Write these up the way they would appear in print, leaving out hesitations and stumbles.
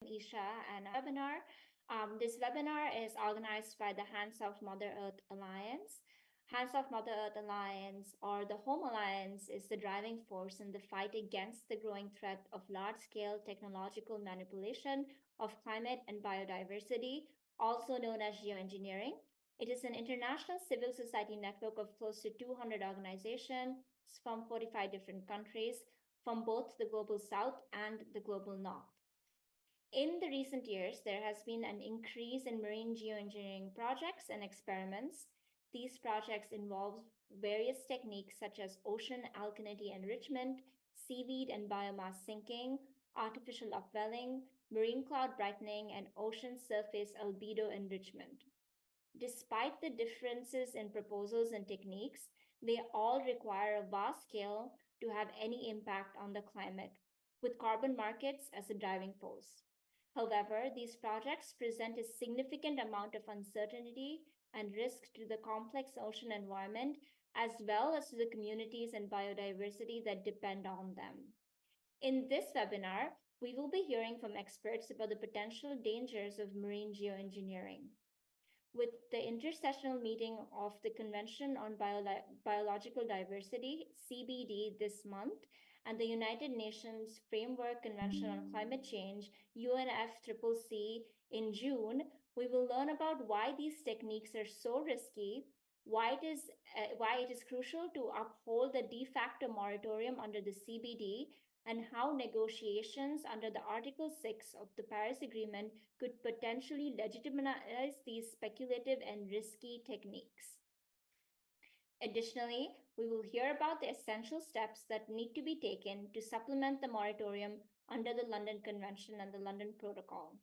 Eesha and a webinar. This webinar is organized by the Hands of Mother Earth Alliance. Hands of Mother Earth Alliance, or the Home Alliance, is the driving force in the fight against the growing threat of large-scale technological manipulation of climate and biodiversity, also known as geoengineering. It is an international civil society network of close to 200 organizations from 45 different countries, from both the global south and the global north. In the recent years, there has been an increase in marine geoengineering projects and experiments. These projects involve various techniques such as ocean alkalinity enrichment, seaweed and biomass sinking, artificial upwelling, marine cloud brightening, and ocean surface albedo enrichment. Despite the differences in proposals and techniques, they all require a vast scale to have any impact on the climate, with carbon markets as a driving force. However, these projects present a significant amount of uncertainty and risk to the complex ocean environment, as well as to the communities and biodiversity that depend on them. In this webinar, we will be hearing from experts about the potential dangers of marine geoengineering. With the intersessional meeting of the Convention on Biological Diversity, CBD, this month, and the United Nations Framework Convention on Climate Change, UNFCCC, in June, we will learn about why these techniques are so risky, why it is crucial to uphold the de facto moratorium under the CBD, and how negotiations under the Article 6 of the Paris Agreement could potentially legitimize these speculative and risky techniques. Additionally, we will hear about the essential steps that need to be taken to supplement the moratorium under the London Convention and the London Protocol.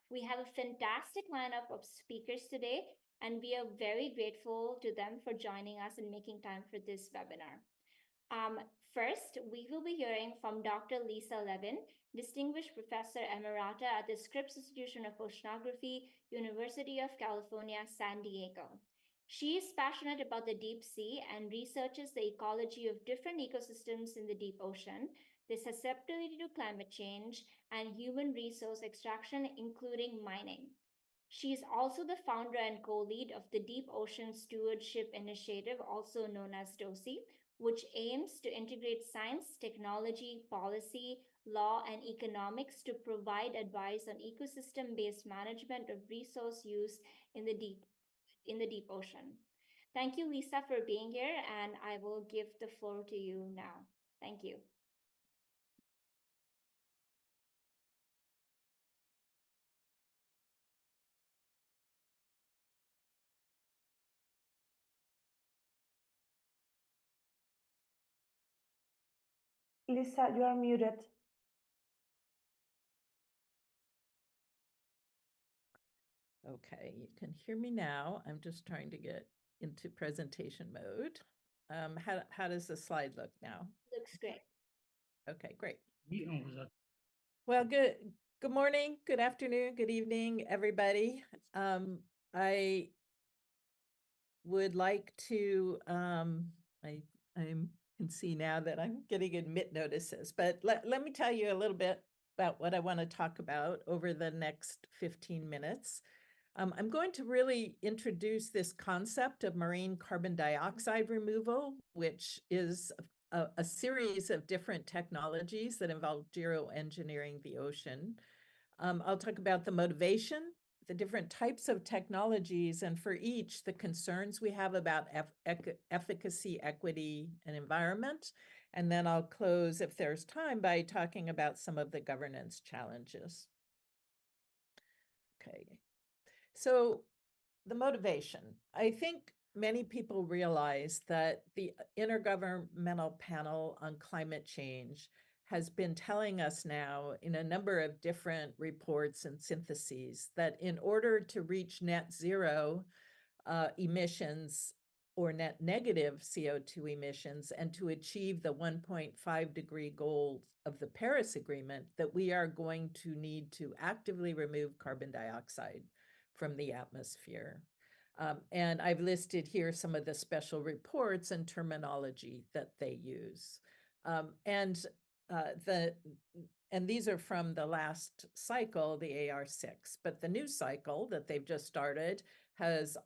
We have a fantastic lineup of speakers today, and we are very grateful to them for joining us and making time for this webinar. First, we will be hearing from Dr. Lisa Levin, Distinguished Professor Emerita at the Scripps Institution of Oceanography, University of California, San Diego. She is passionate about the deep sea and researches the ecology of different ecosystems in the deep ocean, the susceptibility to climate change, and human resource extraction, including mining. She is also the founder and co-lead of the Deep Ocean Stewardship Initiative, also known as DOSI, which aims to integrate science, technology, policy, law, and economics to provide advice on ecosystem-based management of resource use in the deep ocean. Thank you, Lisa, for being here, and I will give the floor to you now. Thank you. Lisa, you are muted. Okay, you can hear me now. I'm just trying to get into presentation mode. How does the slide look now? Looks great. Okay, great. Well, good morning, good afternoon, good evening, everybody. I would like to, I can see now that I'm getting admit notices, but let me tell you a little bit about what I want to talk about over the next 15 minutes. I'm going to really introduce this concept of marine carbon dioxide removal, which is a series of different technologies that involve geoengineering the ocean. I'll talk about the motivation, the different types of technologies, and for each, the concerns we have about efficacy, equity, and environment. And then I'll close, if there's time, by talking about some of the governance challenges. Okay, so the motivation. I think many people realize that the Intergovernmental Panel on Climate Change has been telling us now in a number of different reports and syntheses that in order to reach net zero emissions or net negative CO2 emissions and to achieve the 1.5 degree goal of the Paris Agreement, that we are going to need to actively remove carbon dioxide from the atmosphere. And I've listed here some of the special reports and terminology that they use. and these are from the last cycle, the AR6, but the new cycle that they've just started has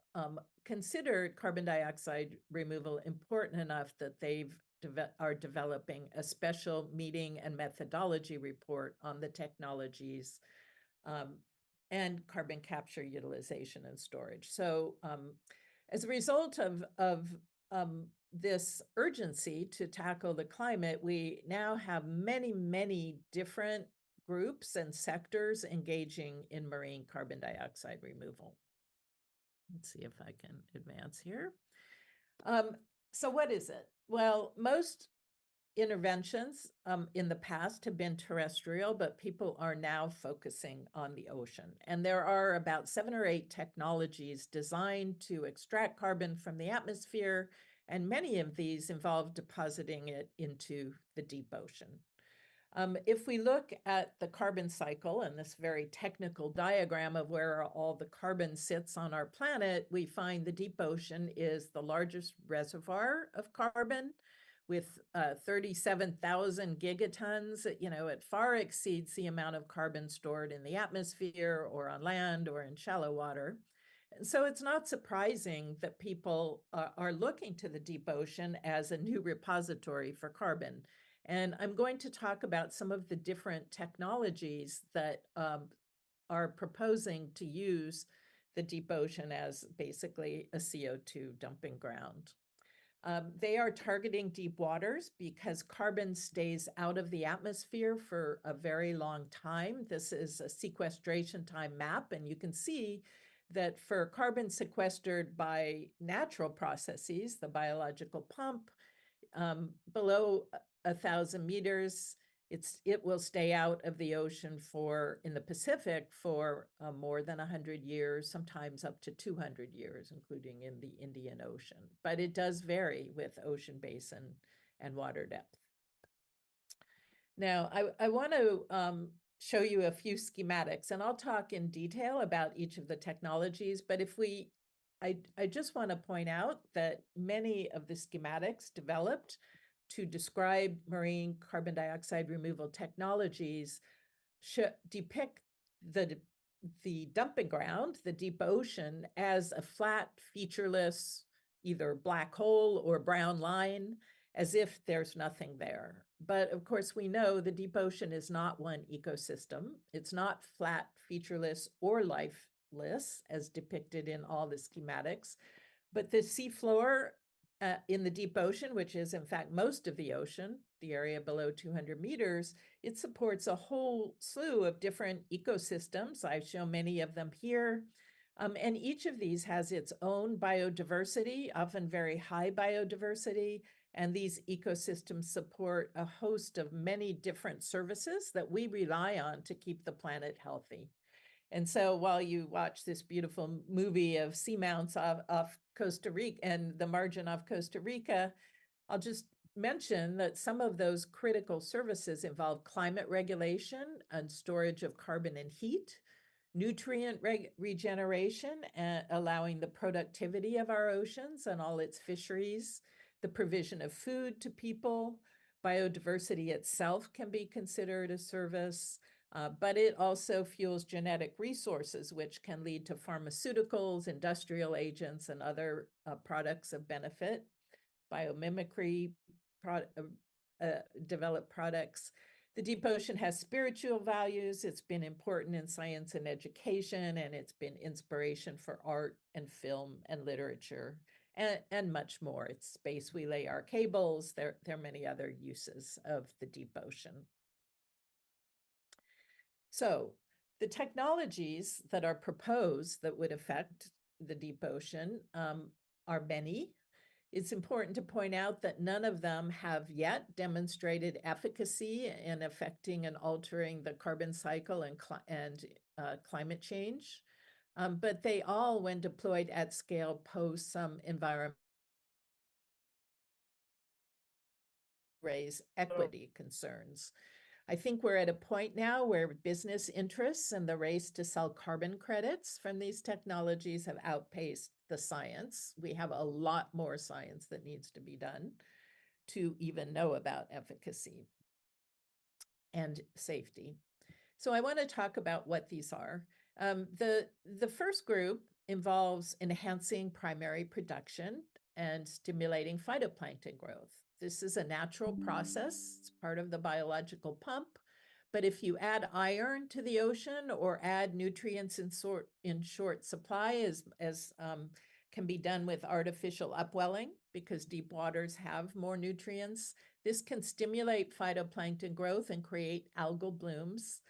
considered carbon dioxide removal important enough that they've are developing a special meeting and methodology report on the technologies and carbon capture, utilization, and storage. So as a result of this urgency to tackle the climate, we now have many, many different groups and sectors engaging in marine carbon dioxide removal. Let's see if I can advance here. So what is it? Well, most interventions in the past have been terrestrial, but people are now focusing on the ocean. And there are about 7 or 8 technologies designed to extract carbon from the atmosphere, and many of these involve depositing it into the deep ocean. If we look at the carbon cycle and this very technical diagram of where all the carbon sits on our planet, we find the deep ocean is the largest reservoir of carbon with 37,000 gigatons. You know, it far exceeds the amount of carbon stored in the atmosphere or on land or in shallow water. And so it's not surprising that people are looking to the deep ocean as a new repository for carbon. And I'm going to talk about some of the different technologies that are proposing to use the deep ocean as basically a CO2 dumping ground. They are targeting deep waters because carbon stays out of the atmosphere for a very long time. This is a sequestration time map, and you can see that for carbon sequestered by natural processes, the biological pump, below 1,000 meters, it will stay out of the ocean in the Pacific for more than 100 years, sometimes up to 200 years, including in the Indian Ocean. But it does vary with ocean basin and water depth. Now, I want to show you a few schematics, and I'll talk in detail about each of the technologies, but I just want to point out that many of the schematics developed to describe marine carbon dioxide removal technologies depict the dumping ground, the deep ocean, as a flat, featureless, either black hole or brown line, as if there's nothing there. But of course, we know the deep ocean is not one ecosystem. It's not flat, featureless, or lifeless, as depicted in all the schematics. But the seafloor in the deep ocean, which is in fact most of the ocean, the area below 200 meters, it supports a whole slew of different ecosystems. I show many of them here. And each of these has its own biodiversity, often very high biodiversity. And these ecosystems support a host of many different services that we rely on to keep the planet healthy. And so while you watch this beautiful movie of seamounts off Costa Rica and the margin off Costa Rica, I'll just mention that some of those critical services involve climate regulation and storage of carbon and heat, nutrient regeneration, allowing the productivity of our oceans and all its fisheries, the provision of food to people. Biodiversity itself can be considered a service, but it also fuels genetic resources, which can lead to pharmaceuticals, industrial agents, and other products of benefit. Biomimicry, developed products. The deep ocean has spiritual values. It's been important in science and education, and it's been inspiration for art and film and literature, and much more. It's space we lay our cables. There are many other uses of the deep ocean. So the technologies that are proposed that would affect the deep ocean are many. It's important to point out that none of them have yet demonstrated efficacy in affecting and altering the carbon cycle and climate change. But they all, when deployed at scale, pose some environmental raise equity concerns. I think we're at a point now where business interests and the race to sell carbon credits from these technologies have outpaced the science. We have a lot more science that needs to be done to even know about efficacy. and safety. So I want to talk about what these are. The first group involves enhancing primary production and stimulating phytoplankton growth. This is a natural process. It's part of the biological pump. But if you add iron to the ocean or add nutrients in short supply, as can be done with artificial upwelling, because deep waters have more nutrients, this can stimulate phytoplankton growth and create algal blooms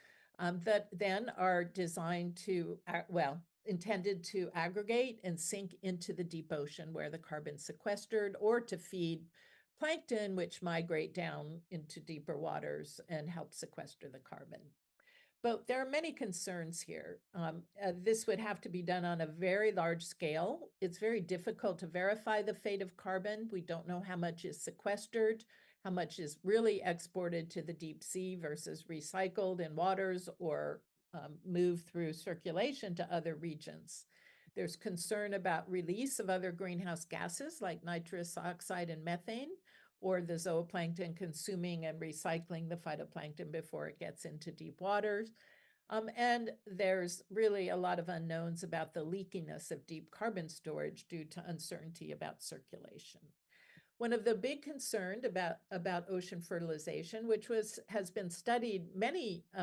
that then are designed to, intended to aggregate and sink into the deep ocean where the carbon's sequestered, or to feed plankton, which migrate down into deeper waters and help sequester the carbon. But there are many concerns here. This would have to be done on a very large scale. It's very difficult to verify the fate of carbon. We don't know how much is sequestered, how much is really exported to the deep sea versus recycled in waters or moved through circulation to other regions. There's concern about release of other greenhouse gases like nitrous oxide and methane, or the zooplankton consuming and recycling the phytoplankton before it gets into deep waters. And there's really a lot of unknowns about the leakiness of deep carbon storage due to uncertainty about circulation. One of the big concerns about ocean fertilization, which has been studied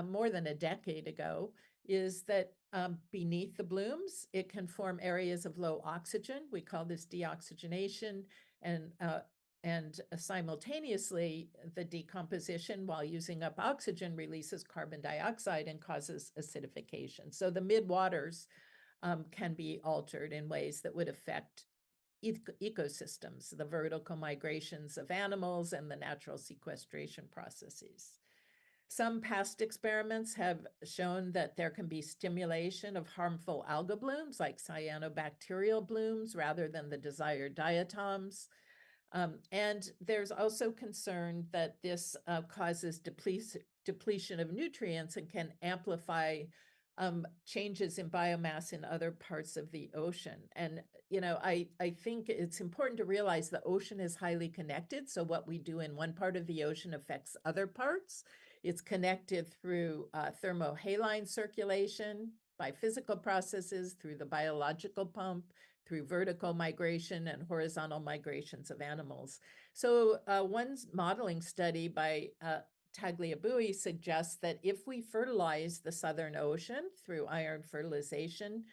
more than a decade ago, is that beneath the blooms, it can form areas of low oxygen. We call this deoxygenation, and simultaneously, the decomposition while using up oxygen releases carbon dioxide and causes acidification. So the midwaters can be altered in ways that would affect ecosystems, the vertical migrations of animals, and the natural sequestration processes. Some past experiments have shown that there can be stimulation of harmful algal blooms, like cyanobacterial blooms, rather than the desired diatoms. And there's also concern that this causes depletion of nutrients and can amplify changes in biomass in other parts of the ocean. And, I think it's important to realize the ocean is highly connected. So what we do in one part of the ocean affects other parts. It's connected through thermohaline circulation, by physical processes, through the biological pump, through vertical migration and horizontal migrations of animals. So one modeling study by Tagliabue suggests that if we fertilize the Southern Ocean through iron fertilization,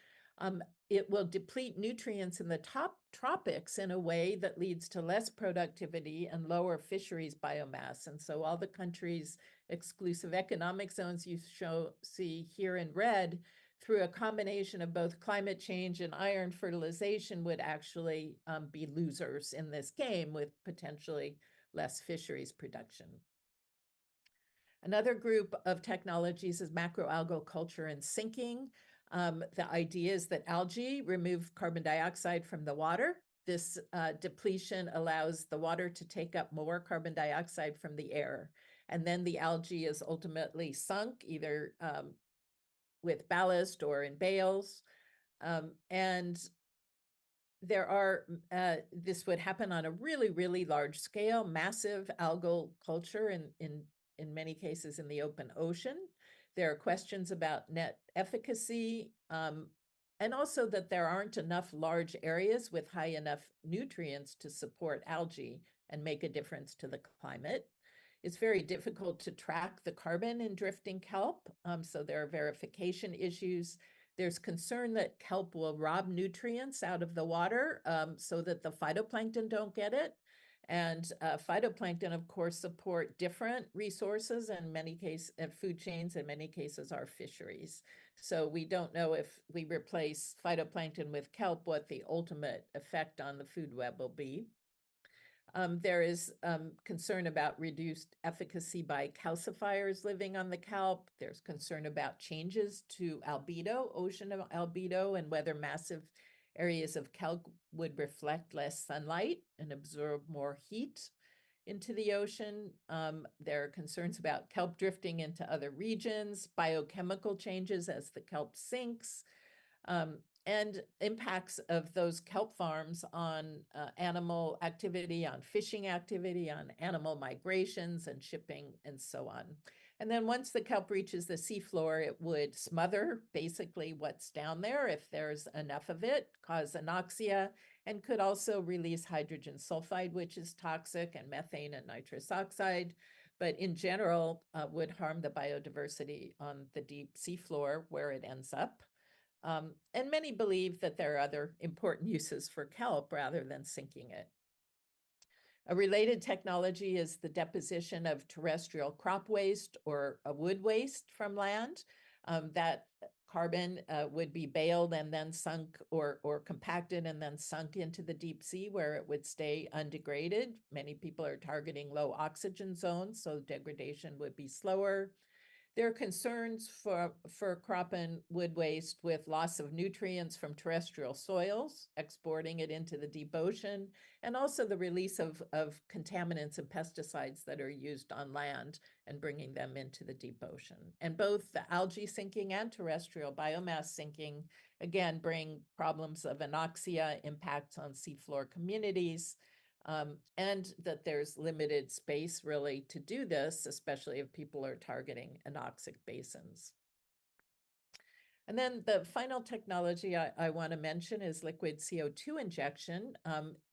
it will deplete nutrients in the top tropics in a way that leads to less productivity and lower fisheries biomass. And so all the countries' exclusive economic zones you see here in red, through a combination of both climate change and iron fertilization, would actually be losers in this game with potentially less fisheries production. Another group of technologies is macroalgal culture and sinking. The idea is that algae remove carbon dioxide from the water. This depletion allows the water to take up more carbon dioxide from the air. And then the algae is ultimately sunk, either with ballast or in bales. And there are, this would happen on a really, really large scale, massive algal culture in many cases in the open ocean. There are questions about net efficacy, and also that there aren't enough large areas with high enough nutrients to support algae and make a difference to the climate. It's very difficult to track the carbon in drifting kelp, so there are verification issues. There's concern that kelp will rob nutrients out of the water so that the phytoplankton don't get it. And phytoplankton, of course, support different resources, in many cases, food chains, in many cases, our fisheries. So we don't know if we replace phytoplankton with kelp, what the ultimate effect on the food web will be. There is concern about reduced efficacy by calcifiers living on the kelp. There's concern about changes to albedo, ocean albedo, and whether massive areas of kelp would reflect less sunlight and absorb more heat into the ocean. There are concerns about kelp drifting into other regions, biochemical changes as the kelp sinks, and impacts of those kelp farms on animal activity, on fishing activity, on animal migrations and shipping, and so on. And then once the kelp reaches the seafloor, it would smother basically what's down there if there's enough of it, cause anoxia, and could also release hydrogen sulfide, which is toxic, and methane and nitrous oxide, but in general would harm the biodiversity on the deep seafloor where it ends up. And many believe that there are other important uses for kelp rather than sinking it. A related technology is the deposition of terrestrial crop waste or wood waste from land. That carbon would be baled and then sunk or compacted and then sunk into the deep sea where it would stay undegraded. Many people are targeting low oxygen zones, so degradation would be slower. There are concerns for crop and wood waste with loss of nutrients from terrestrial soils, exporting it into the deep ocean, and also the release of contaminants and pesticides that are used on land and bringing them into the deep ocean. And both the algae sinking and terrestrial biomass sinking, again, bring problems of anoxia, impacts on seafloor communities, and that there's limited space really to do this, especially if people are targeting anoxic basins. And then the final technology I want to mention is liquid CO2 injection.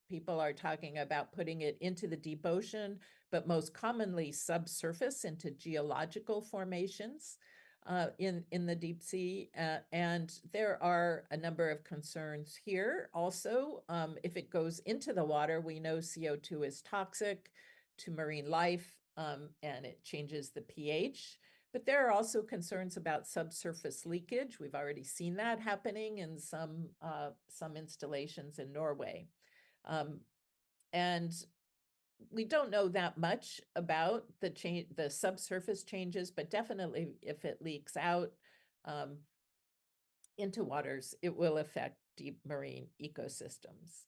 People are talking about putting it into the deep ocean, but most commonly subsurface into geological formations in the deep sea. And there are a number of concerns here. Also, if it goes into the water, we know CO2 is toxic to marine life and it changes the pH. But there are also concerns about subsurface leakage. We've already seen that happening in some installations in Norway. And we don't know that much about the subsurface changes, but definitely if it leaks out into waters, it will affect deep marine ecosystems.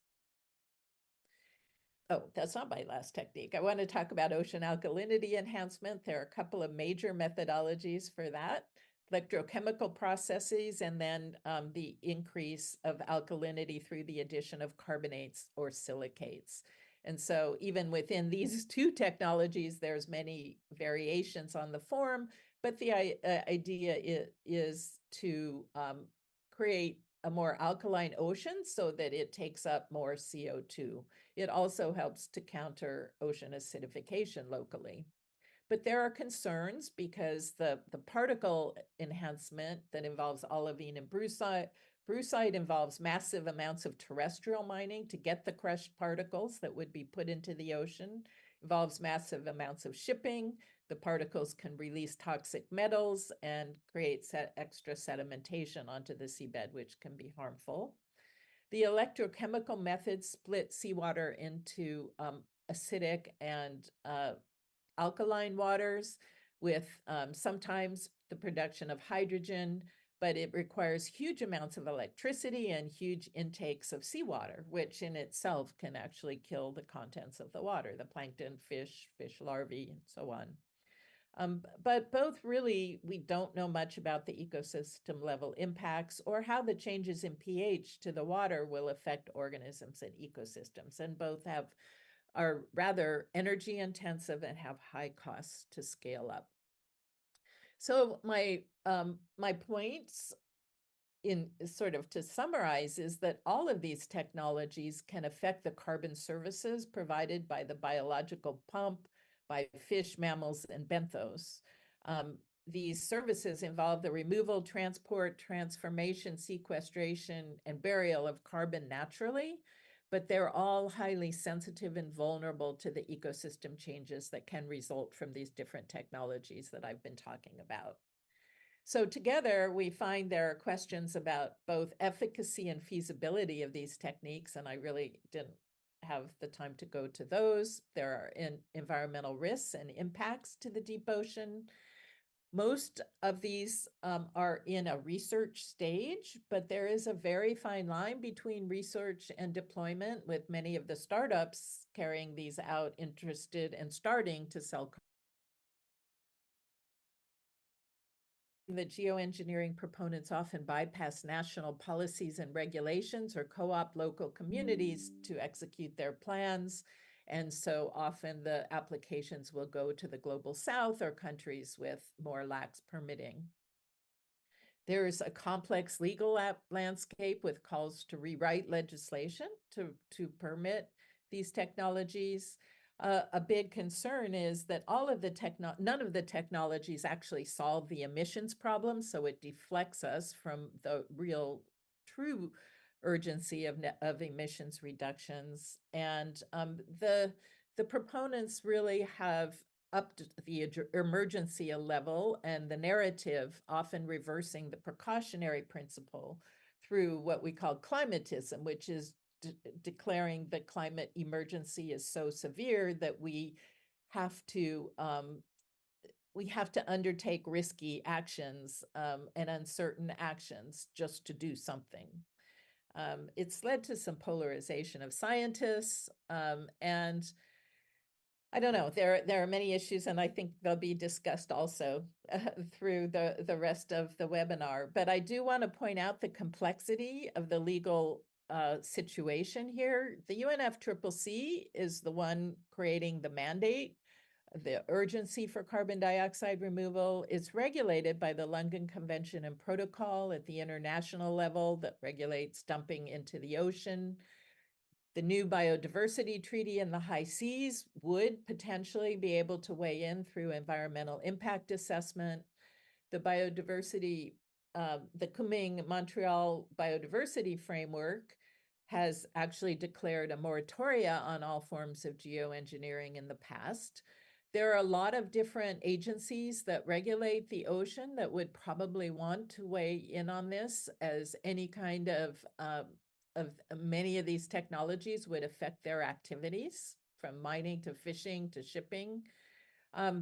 Oh, that's not my last technique. I want to talk about ocean alkalinity enhancement. There are a couple of major methodologies for that: electrochemical processes, and then the increase of alkalinity through the addition of carbonates or silicates. And so even within these two technologies, there's many variations on the form, but the idea is to create a more alkaline ocean so that it takes up more CO2. It also helps to counter ocean acidification locally. But there are concerns because the particle enhancement that involves olivine and brucite involves massive amounts of terrestrial mining to get the crushed particles that would be put into the ocean, involves massive amounts of shipping. The particles can release toxic metals and create extra sedimentation onto the seabed, which can be harmful. The electrochemical methods split seawater into acidic and alkaline waters with sometimes the production of hydrogen, but it requires huge amounts of electricity and huge intakes of seawater, which in itself can actually kill the contents of the water, the plankton, fish larvae, and so on. But both really, we don't know much about the ecosystem level impacts or how the changes in pH to the water will affect organisms and ecosystems. And both are rather energy intensive and have high costs to scale up. So my points in sort of to summarize is that all of these technologies can affect the carbon services provided by the biological pump, by fish, mammals, and benthos. These services involve the removal, transport, transformation, sequestration, and burial of carbon naturally, but they're all highly sensitive and vulnerable to the ecosystem changes that can result from these different technologies that I've been talking about. So together, we find there are questions about both efficacy and feasibility of these techniques, and I really didn't have the time to go to those. There are environmental risks and impacts to the deep ocean. Most of these are in a research stage, but there is a very fine line between research and deployment, with many of the startups carrying these out interested and starting to sell. The geoengineering proponents often bypass national policies and regulations or co-opt local communities to execute their plans. And so often the applications will go to the global south or countries with more lax permitting. There's a complex legal landscape with calls to rewrite legislation to permit these technologies. A big concern is that none of the technologies actually solve the emissions problem, so it deflects us from the real, true urgency of emissions reductions. And the proponents really have up to the emergency level and the narrative, often reversing the precautionary principle through what we call climatism, which is declaring the climate emergency is so severe that we have to undertake risky actions and uncertain actions just to do something. It's led to some polarization of scientists, and I don't know, there are many issues, and I think they'll be discussed also through the rest of the webinar. But I do want to point out the complexity of the legal situation here. The UNFCCC is the one creating the mandate, the urgency for carbon dioxide removal. It's regulated by the London Convention and Protocol at the international level that regulates dumping into the ocean. The new biodiversity treaty in the high seas would potentially be able to weigh in through environmental impact assessment. The biodiversity, the Kunming-Montreal biodiversity framework has actually declared a moratoria on all forms of geoengineering in the past. There are a lot of different agencies that regulate the ocean that would probably want to weigh in on this, as any kind of many of these technologies would affect their activities, from mining to fishing to shipping.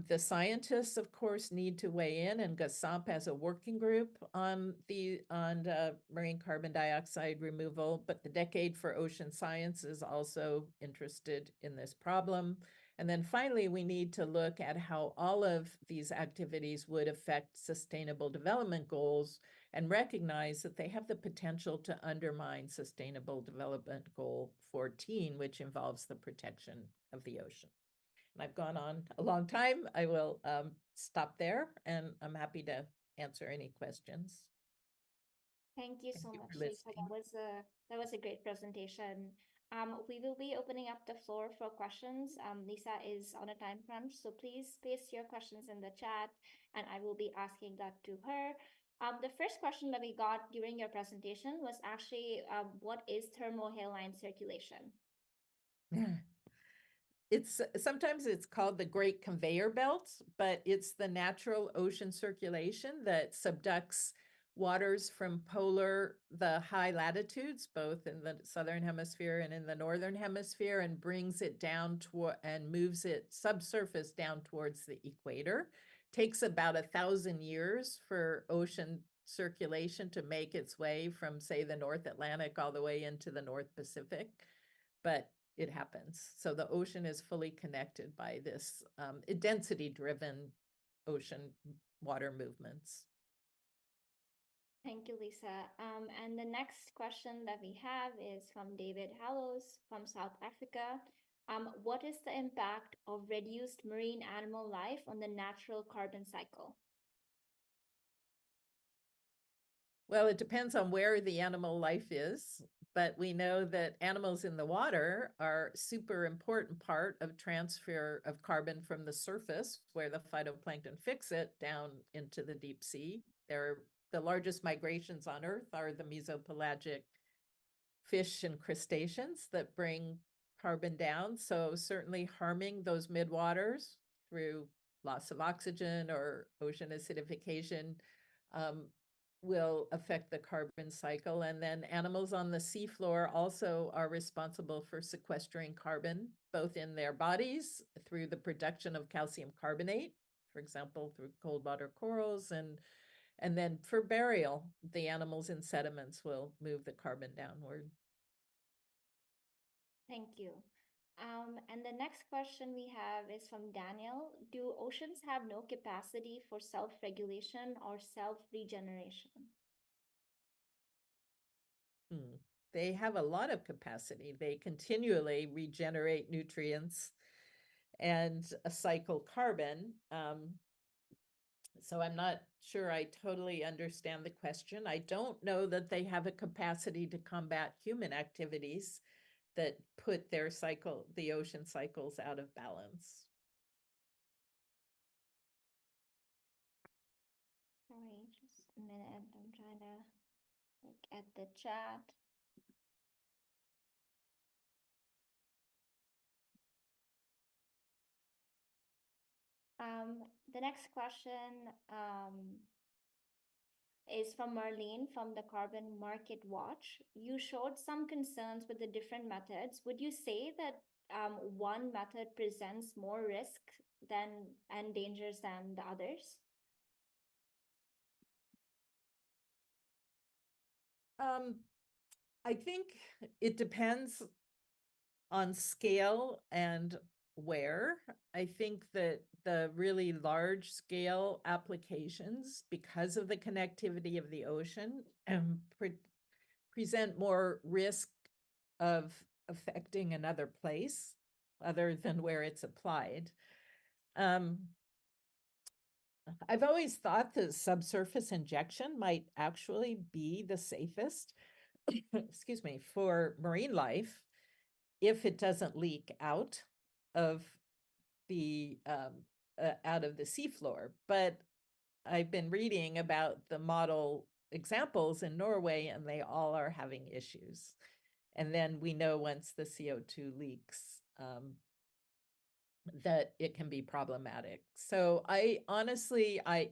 The scientists, of course, need to weigh in, and GASAMP has a working group on marine carbon dioxide removal, but the Decade for Ocean Science is also interested in this problem. And then finally, we need to look at how all of these activities would affect sustainable development goals and recognize that they have the potential to undermine Sustainable Development Goal 14, which involves the protection of the ocean. And I've gone on a long time. I will stop there, and I'm happy to answer any questions. Thank you so much, Lisa. That was a great presentation. We will be opening up the floor for questions. Lisa is on a time crunch, so please paste your questions in the chat, and I will be asking that to her. The first question that we got during your presentation was actually, what is thermohaline circulation? Sometimes it's called the Great Conveyor Belt, but it's the natural ocean circulation that subducts waters from the high latitudes, both in the southern hemisphere and in the northern hemisphere, and brings it down and moves it subsurface down towards the equator. Takes about 1,000 years for ocean circulation to make its way from, say, the North Atlantic all the way into the North Pacific, but it happens. So the ocean is fully connected by this density-driven ocean water movements. Thank you, Lisa. And the next question that we have is from David Hallows from South Africa. What is the impact of reduced marine animal life on the natural carbon cycle? Well, it depends on where the animal life is, but we know that animals in the water are super important part of transfer of carbon from the surface, where the phytoplankton fix it, down into the deep sea. The largest migrations on Earth are the mesopelagic fish and crustaceans that bring carbon down. So certainly harming those midwaters through loss of oxygen or ocean acidification will affect the carbon cycle. And then animals on the seafloor also are responsible for sequestering carbon, both in their bodies through the production of calcium carbonate, for example, through cold water corals, and then for burial, the animals in sediments will move the carbon downward. Thank you. And the next question we have is from Daniel. Do oceans have no capacity for self-regulation or self-regeneration? they have a lot of capacity. They continually regenerate nutrients and cycle carbon. So I'm not sure I totally understand the question. I don't know that they have a capacity to combat human activities that put their cycle, the ocean cycles, out of balance. Sorry, just a minute. I'm trying to look at the chat. The next question is from Marlene from the Carbon Market Watch. You showed some concerns with the different methods. Would you say that one method presents more risk than and dangers than the others? I think it depends on scale and where. I think that the really large scale applications, because of the connectivity of the ocean, present more risk of affecting another place other than where it's applied. I've always thought that subsurface injection might actually be the safest, excuse me, for marine life if it doesn't leak out of the seafloor. But I've been reading about the model examples in Norway, and they all are having issues. And then we know once the CO2 leaks, that it can be problematic. So I honestly, I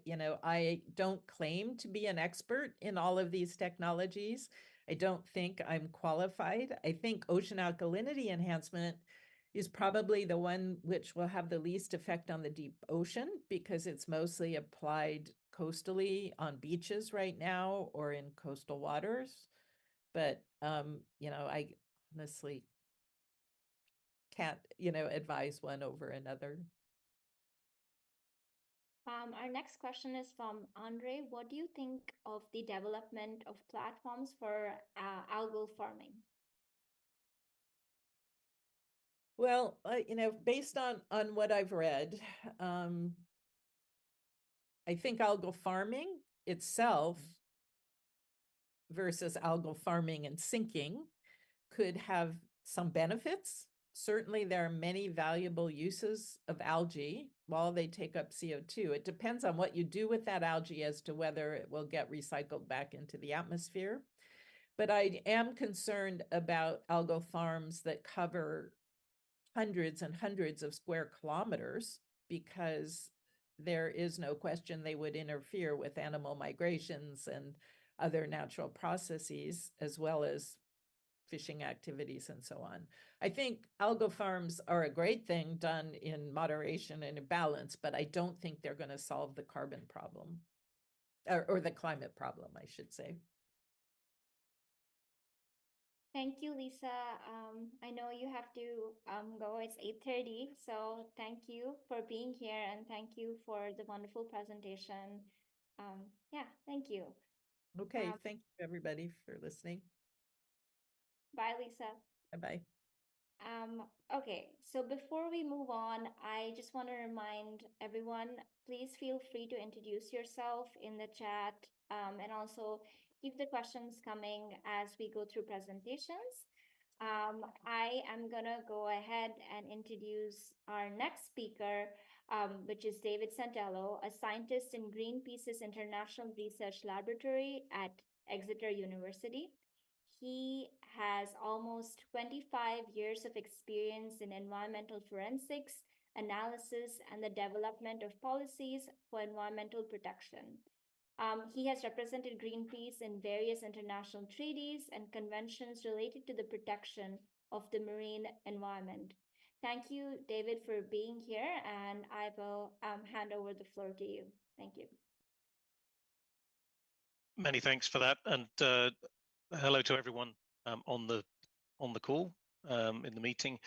don't claim to be an expert in all of these technologies. I don't think I'm qualified. I think ocean alkalinity enhancement is probably the one which will have the least effect on the deep ocean, because it's mostly applied coastally on beaches right now or in coastal waters. But, I honestly can't, advise one over another. Our next question is from Andre. What do you think of the development of platforms for algal farming? Well, based on what I've read, I think algal farming itself versus algal farming and sinking could have some benefits. Certainly, there are many valuable uses of algae while they take up CO2. It depends on what you do with that algae as to whether it will get recycled back into the atmosphere. But I am concerned about algal farms that cover hundreds and hundreds of square kilometers, because there is no question they would interfere with animal migrations and other natural processes, as well as fishing activities and so on. I think algal farms are a great thing done in moderation and in balance, but I don't think they're going to solve the carbon problem, or the climate problem, I should say. Thank you, Lisa. I know you have to go. It's 8:30, so thank you for being here, and thank you for the wonderful presentation. Yeah, thank you. Okay, thank you everybody for listening. Bye, Lisa. Bye-bye. Okay, so before we move on, I just want to remind everyone, please feel free to introduce yourself in the chat, and also keep the questions coming as we go through presentations. I am gonna go ahead and introduce our next speaker, which is David Santillo, a scientist in Greenpeace's International Research Laboratory at Exeter University. He has almost 25 years of experience in environmental forensics, analysis, and the development of policies for environmental protection. He has represented Greenpeace in various international treaties and conventions related to the protection of the marine environment. Thank you, David, for being here, and I will hand over the floor to you. Thank you. Many thanks for that, and hello to everyone on the call, in the meeting.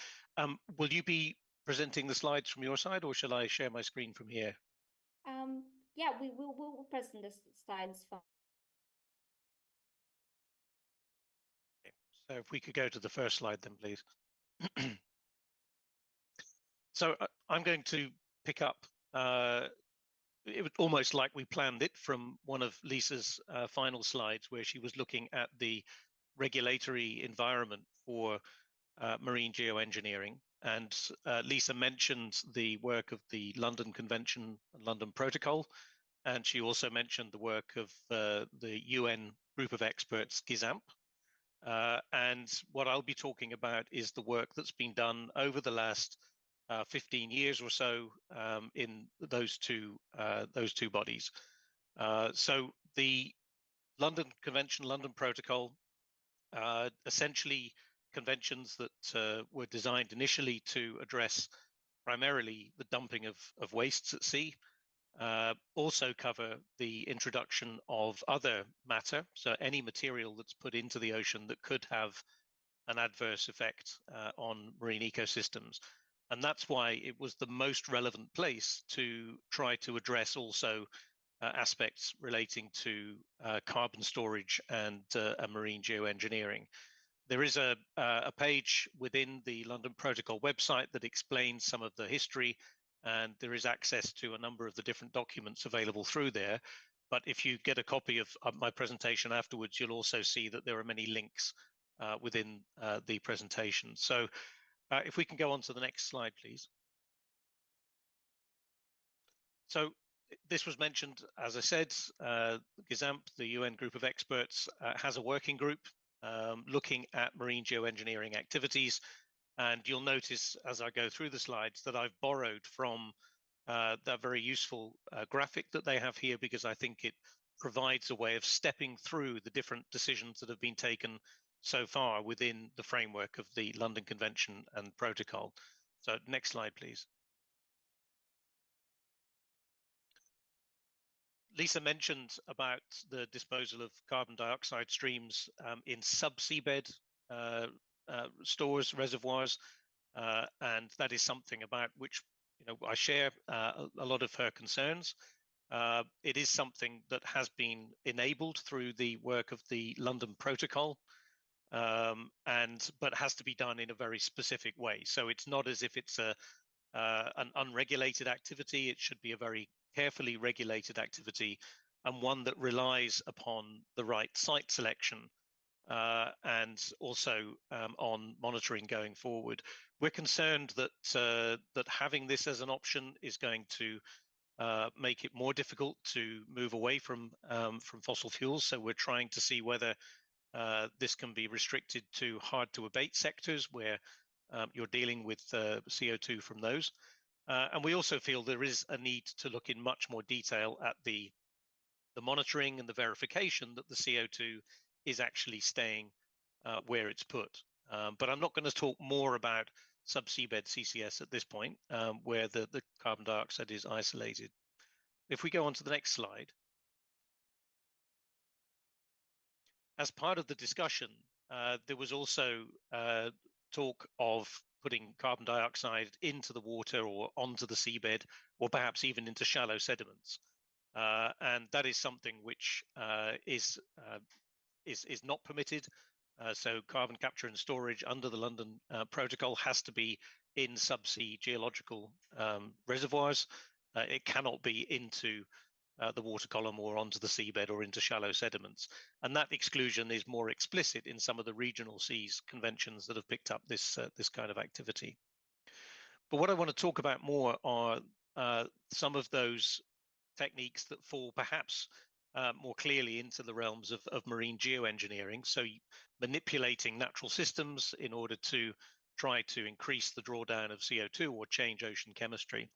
Will you be presenting the slides from your side, or shall I share my screen from here? Yeah, we'll present the slides from. So if we could go to the first slide then, please. So I'm going to pick up, it was almost like we planned it from one of Lisa's final slides, where she was looking at the regulatory environment for marine geoengineering. And Lisa mentioned the work of the London Convention and London Protocol. And she also mentioned the work of the UN group of experts, GISAMP. And what I'll be talking about is the work that's been done over the last 15 years or so in those two bodies. So the London Convention, London Protocol, essentially conventions that were designed initially to address primarily the dumping of wastes at sea, also cover the introduction of other matter, so any material that's put into the ocean that could have an adverse effect on marine ecosystems. And that's why it was the most relevant place to try to address also aspects relating to carbon storage and marine geoengineering. There is a page within the London Protocol website that explains some of the history, and there is access to a number of the different documents available through there. But if you get a copy of my presentation afterwards, you'll also see that there are many links within the presentation. So if we can go on to the next slide, please. So this was mentioned, as I said, GISAMP, the UN group of experts, has a working group looking at marine geoengineering activities. And you'll notice as I go through the slides that I've borrowed from that very useful graphic that they have here, because I think it provides a way of stepping through the different decisions that have been taken so far within the framework of the London Convention and Protocol. So next slide, please. Lisa mentioned about the disposal of carbon dioxide streams in subseabed stores, reservoirs, and that is something about which I share a lot of her concerns. It is something that has been enabled through the work of the London Protocol, but has to be done in a very specific way. So it's not as if it's an unregulated activity. It should be a very carefully regulated activity, and one that relies upon the right site selection and also on monitoring going forward. We're concerned that that having this as an option is going to make it more difficult to move away from fossil fuels. So we're trying to see whether this can be restricted to hard to abate sectors where you're dealing with CO2 from those. And we also feel there is a need to look in much more detail at the monitoring and the verification that the CO2 is actually staying where it's put. But I'm not going to talk more about subseabed CCS at this point, where the carbon dioxide is isolated. If we go on to the next slide. As part of the discussion, there was also talk of putting carbon dioxide into the water or onto the seabed, or perhaps even into shallow sediments. And that is something which is not permitted. So carbon capture and storage under the London Protocol has to be in subsea geological reservoirs. It cannot be into the water column or onto the seabed or into shallow sediments. And that exclusion is more explicit in some of the regional seas conventions that have picked up this kind of activity. But what I want to talk about more are some of those techniques that fall perhaps more clearly into the realms of marine geoengineering. So manipulating natural systems in order to try to increase the drawdown of CO2 or change ocean chemistry.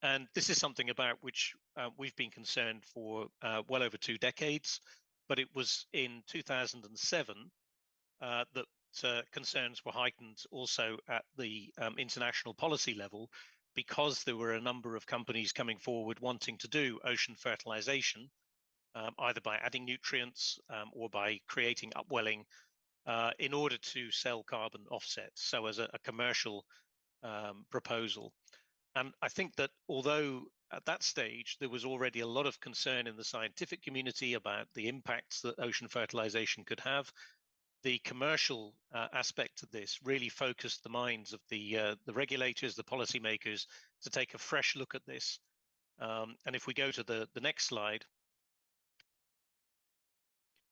And this is something about which we've been concerned for well over 2 decades, but it was in 2007 that concerns were heightened also at the international policy level, because there were a number of companies coming forward wanting to do ocean fertilization, either by adding nutrients or by creating upwelling in order to sell carbon offsets, so as a commercial proposal. And I think that although at that stage there was already a lot of concern in the scientific community about the impacts that ocean fertilization could have, the commercial aspect of this really focused the minds of the regulators, the policymakers, to take a fresh look at this. And if we go to the next slide,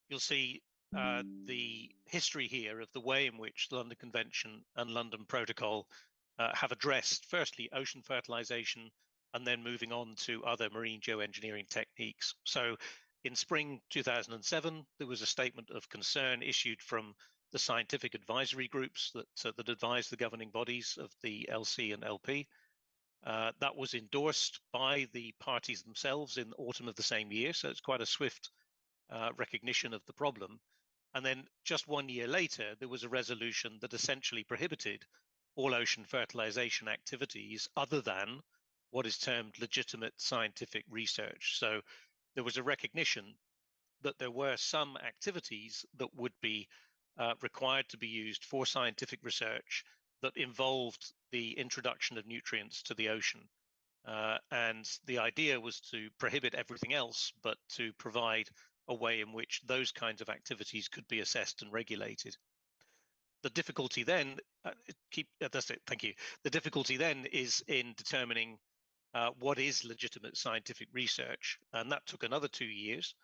you'll see the history here of the way in which the London Convention and London Protocol have addressed, firstly, ocean fertilization, and then moving on to other marine geoengineering techniques. So in spring 2007, there was a statement of concern issued from the scientific advisory groups that advise the governing bodies of the LC and LP. That was endorsed by the parties themselves in the autumn of the same year, so it's quite a swift recognition of the problem. And then just 1 year later, there was a resolution that essentially prohibited all ocean fertilization activities other than what is termed legitimate scientific research. So there was a recognition that there were some activities that would be required to be used for scientific research that involved the introduction of nutrients to the ocean. And the idea was to prohibit everything else, but to provide a way in which those kinds of activities could be assessed and regulated. The difficulty then, that's it, thank you. The difficulty then is in determining what is legitimate scientific research. And that took another 2 years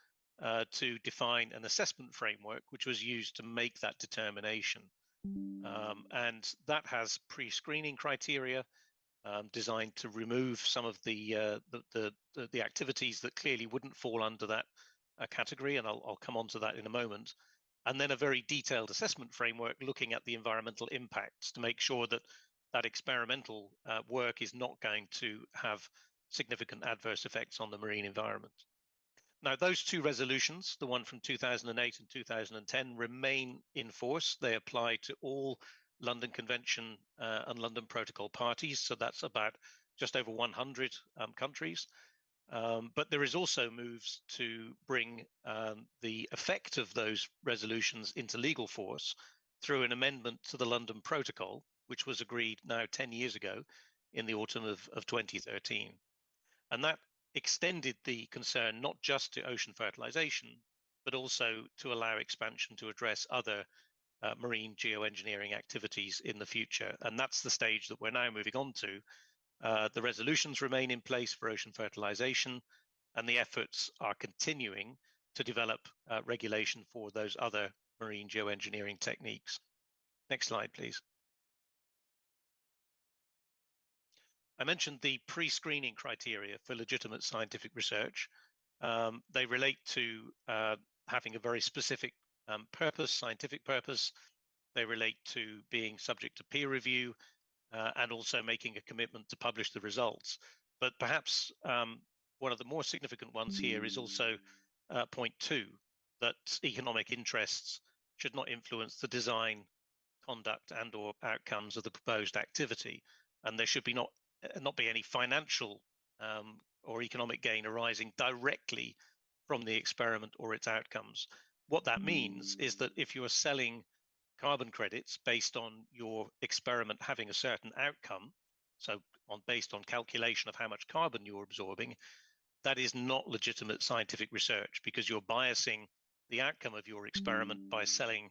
to define an assessment framework, which was used to make that determination. And that has pre-screening criteria designed to remove some of the activities that clearly wouldn't fall under that category, and I'll come on to that in a moment. And then a very detailed assessment framework looking at the environmental impacts to make sure that that experimental work is not going to have significant adverse effects on the marine environment. Now, those two resolutions, the one from 2008 and 2010, remain in force. They apply to all London Convention and London Protocol parties, so that's about just over 100 countries. But there is also moves to bring the effect of those resolutions into legal force through an amendment to the London Protocol, which was agreed now 10 years ago in the autumn of 2013. And that extended the concern not just to ocean fertilization, but also to allow expansion to address other marine geoengineering activities in the future. And that's the stage that we're now moving on to. The resolutions remain in place for ocean fertilization, and the efforts are continuing to develop regulation for those other marine geoengineering techniques. Next slide, please. I mentioned the pre-screening criteria for legitimate scientific research. They relate to having a very specific purpose, scientific purpose. They relate to being subject to peer review and also making a commitment to publish the results. But perhaps one of the more significant ones here is also point 2, that economic interests should not influence the design, conduct and or outcomes of the proposed activity. And there should be not be any financial or economic gain arising directly from the experiment or its outcomes. What that means is that if you are selling carbon credits based on your experiment having a certain outcome, so based on calculation of how much carbon you're absorbing, that is not legitimate scientific research, because you're biasing the outcome of your experiment by selling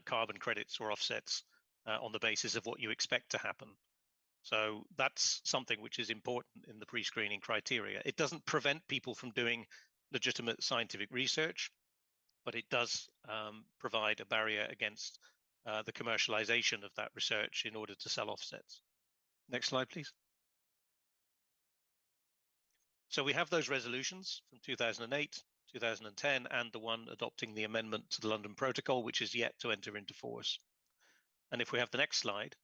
carbon credits or offsets on the basis of what you expect to happen. So that's something which is important in the pre-screening criteria. It doesn't prevent people from doing legitimate scientific research, but it does provide a barrier against the commercialization of that research in order to sell offsets. Next slide, please. So we have those resolutions from 2008, 2010, and the one adopting the amendment to the London Protocol, which is yet to enter into force. And if we have the next slide,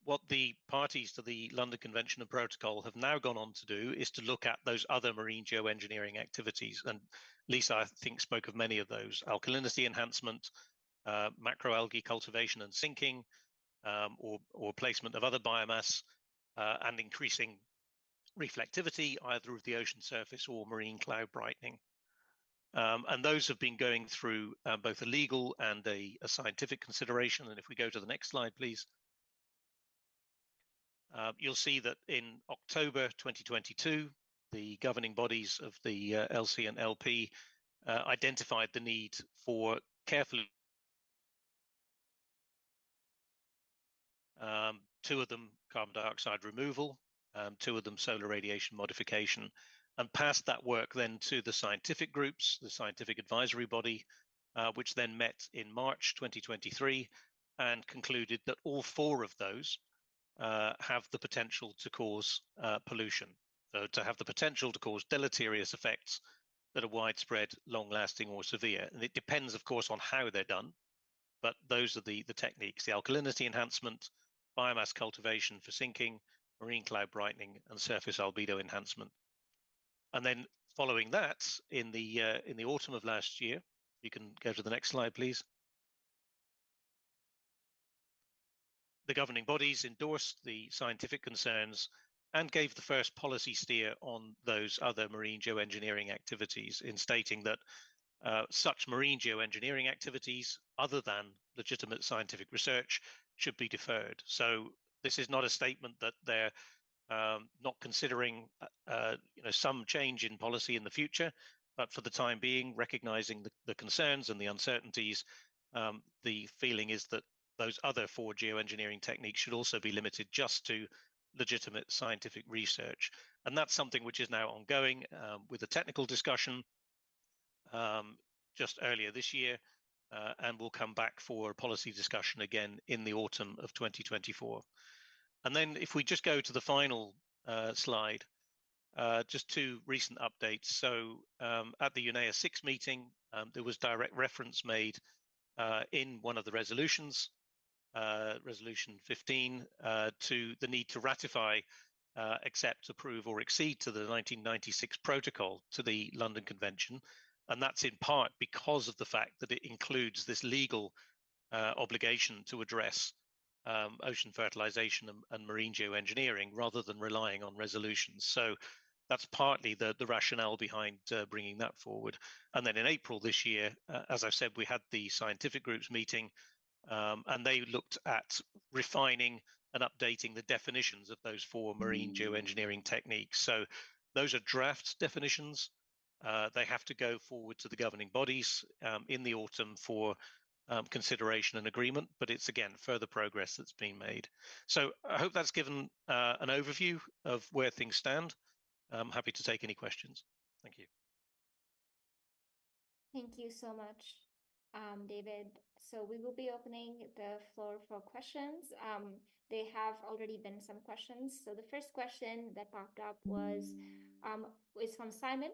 what the parties to the London Convention and Protocol have now gone on to do is to look at those other marine geoengineering activities. And Lisa, I think, spoke of many of those: alkalinity enhancement, macroalgae cultivation and sinking, or placement of other biomass, and increasing reflectivity, either of the ocean surface or marine cloud brightening. And those have been going through both a legal and a scientific consideration. And if we go to the next slide, please. You'll see that in October 2022, the governing bodies of the LC and LP identified the need for carefully. Two of them carbon dioxide removal, two of them solar radiation modification, and passed that work then to the scientific groups, the scientific advisory body, which then met in March 2023 and concluded that all four of those have the potential to cause pollution. So to have the potential to cause deleterious effects that are widespread, long-lasting, or severe. And it depends, of course, on how they're done. But those are the techniques: the alkalinity enhancement, biomass cultivation for sinking, marine cloud brightening, and surface albedo enhancement. And then following that, in the autumn of last year, you can go to the next slide, please. The governing bodies endorsed the scientific concerns and gave the first policy steer on those other marine geoengineering activities, in stating that such marine geoengineering activities, other than legitimate scientific research, should be deferred. So this is not a statement that they're not considering some change in policy in the future, but for the time being, recognizing the concerns and the uncertainties, the feeling is that those other four geoengineering techniques should also be limited just to legitimate scientific research. And that's something which is now ongoing with a technical discussion just earlier this year, and will come back for policy discussion again in the autumn of 2024. And then if we just go to the final slide, just two recent updates. So at the UNEA 6 meeting, there was direct reference made in one of the resolutions, Resolution 15, to the need to ratify, accept, approve, or accede to the 1996 protocol to the London Convention. And that's in part because of the fact that it includes this legal obligation to address ocean fertilization and marine geoengineering rather than relying on resolutions. So that's partly the rationale behind bringing that forward. And then in April this year, as I've said, we had the scientific groups meeting, and they looked at refining and updating the definitions of those four marine geoengineering techniques. So those are draft definitions. They have to go forward to the governing bodies in the autumn for consideration and agreement, but it's, again, further progress that's been made. So I hope that's given an overview of where things stand. I'm happy to take any questions. Thank you. Thank you so much, David. So we will be opening the floor for questions. There have already been some questions. So the first question that popped up was from Simon.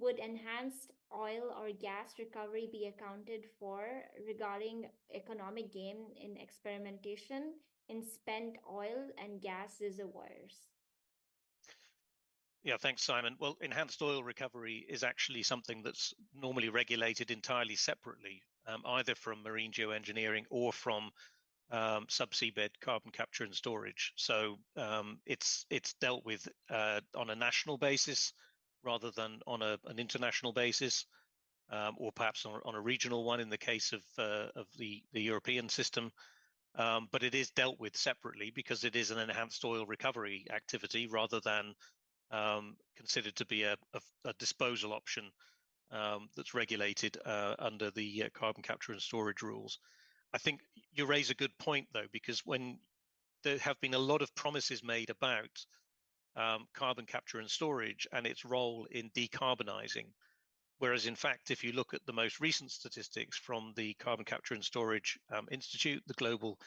Would enhanced oil or gas recovery be accounted for regarding economic gain in experimentation in spent oil and gas reservoirs? Yeah, thanks, Simon. Well, enhanced oil recovery is actually something that's normally regulated entirely separately, either from marine geoengineering or from subsea bed carbon capture and storage. So it's dealt with on a national basis rather than on an international basis, or perhaps on a regional one in the case of the European system. But it is dealt with separately because it is an enhanced oil recovery activity rather than considered to be a disposal option that's regulated under the carbon capture and storage rules. I think you raise a good point, though, because when there have been a lot of promises made about carbon capture and storage and its role in decarbonizing, whereas in fact, if you look at the most recent statistics from the Carbon Capture and Storage Institute, the Global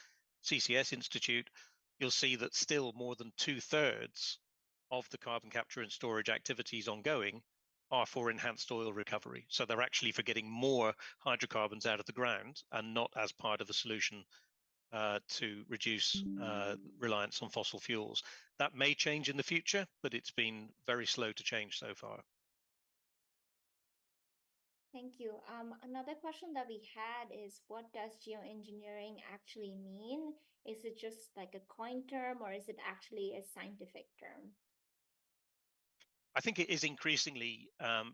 CCS Institute, you'll see that still more than 2/3 of the carbon capture and storage activities ongoing are for enhanced oil recovery. So they're actually for getting more hydrocarbons out of the ground and not as part of a solution to reduce reliance on fossil fuels. That may change in the future, but it's been very slow to change so far. Thank you. Another question that we had is, what does geoengineering actually mean? Is it just like a coin term, or is it actually a scientific term? I think it is increasingly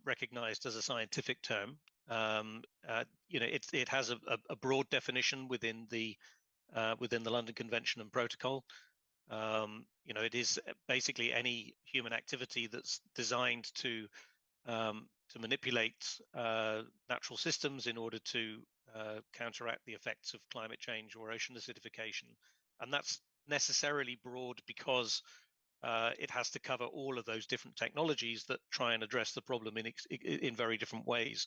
recognized as a scientific term. It has a broad definition within the London Convention and Protocol. It is basically any human activity that's designed to manipulate natural systems in order to counteract the effects of climate change or ocean acidification. And that's necessarily broad because it has to cover all of those different technologies that try and address the problem in very different ways,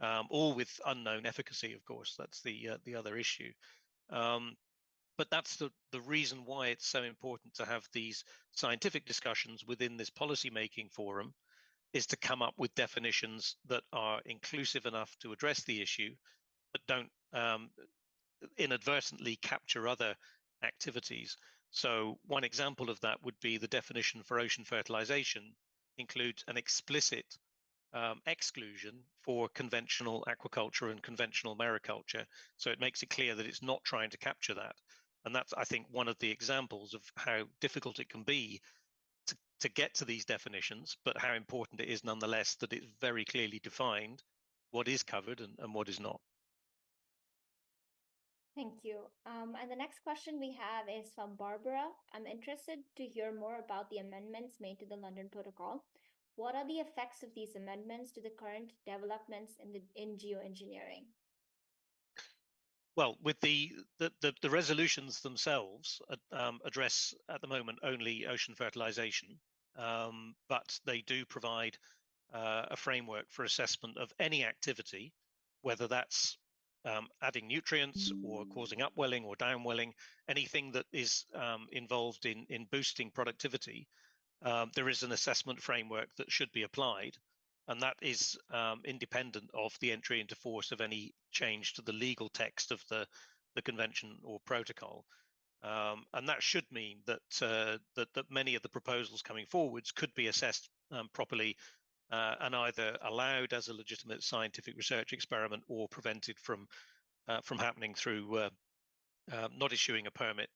all with unknown efficacy, of course. That's the other issue. But that's the reason why it's so important to have these scientific discussions within this policymaking forum, is to come up with definitions that are inclusive enough to address the issue, but don't inadvertently capture other activities. So one example of that would be the definition for ocean fertilization includes an explicit exclusion for conventional aquaculture and conventional mariculture. So it makes it clear that it's not trying to capture that. And that's, I think, one of the examples of how difficult it can be to get to these definitions, but how important it is nonetheless that it's very clearly defined what is covered and what is not. Thank you. And the next question we have is from Barbara. I'm interested to hear more about the amendments made to the London Protocol. What are the effects of these amendments to the current developments in geoengineering? Well, with the resolutions themselves address at the moment only ocean fertilization, but they do provide a framework for assessment of any activity, whether that's adding nutrients or causing upwelling or downwelling, anything that is involved in boosting productivity. There is an assessment framework that should be applied, and that is independent of the entry into force of any change to the legal text of the convention or protocol. And that should mean that, that many of the proposals coming forwards could be assessed properly and either allowed as a legitimate scientific research experiment or prevented from happening through not issuing a permit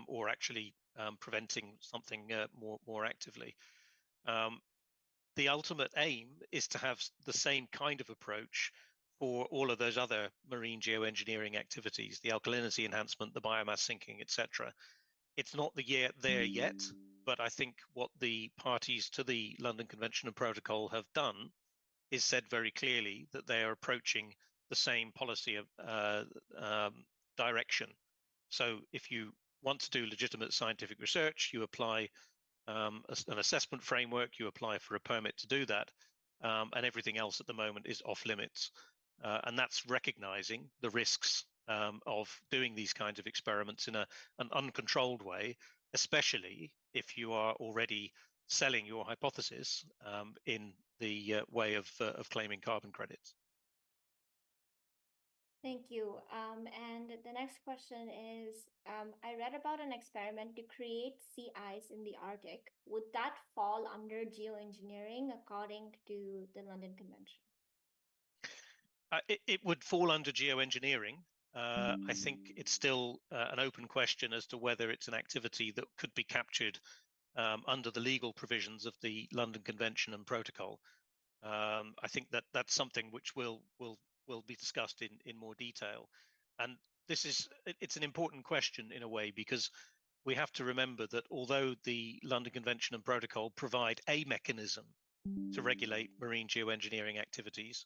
or actually preventing something more actively. The ultimate aim is to have the same kind of approach for all of those other marine geoengineering activities, the alkalinity enhancement, the biomass sinking, etc. It's not there yet, but I think what the parties to the London Convention and Protocol have done is said very clearly that they are approaching the same policy direction. So if you want to do legitimate scientific research, you apply an assessment framework, you apply for a permit to do that, and everything else at the moment is off limits. And that's recognizing the risks of doing these kinds of experiments in an uncontrolled way, especially if you are already selling your hypothesis in the way of claiming carbon credits. Thank you. And the next question is, I read about an experiment to create sea ice in the Arctic. Would that fall under geoengineering according to the London Convention? It would fall under geoengineering. I think it's still an open question as to whether it's an activity that could be captured under the legal provisions of the London Convention and Protocol. I think that that's something which will be discussed in more detail. And it's an important question in a way, because we have to remember that although the London Convention and Protocol provide a mechanism to regulate marine geoengineering activities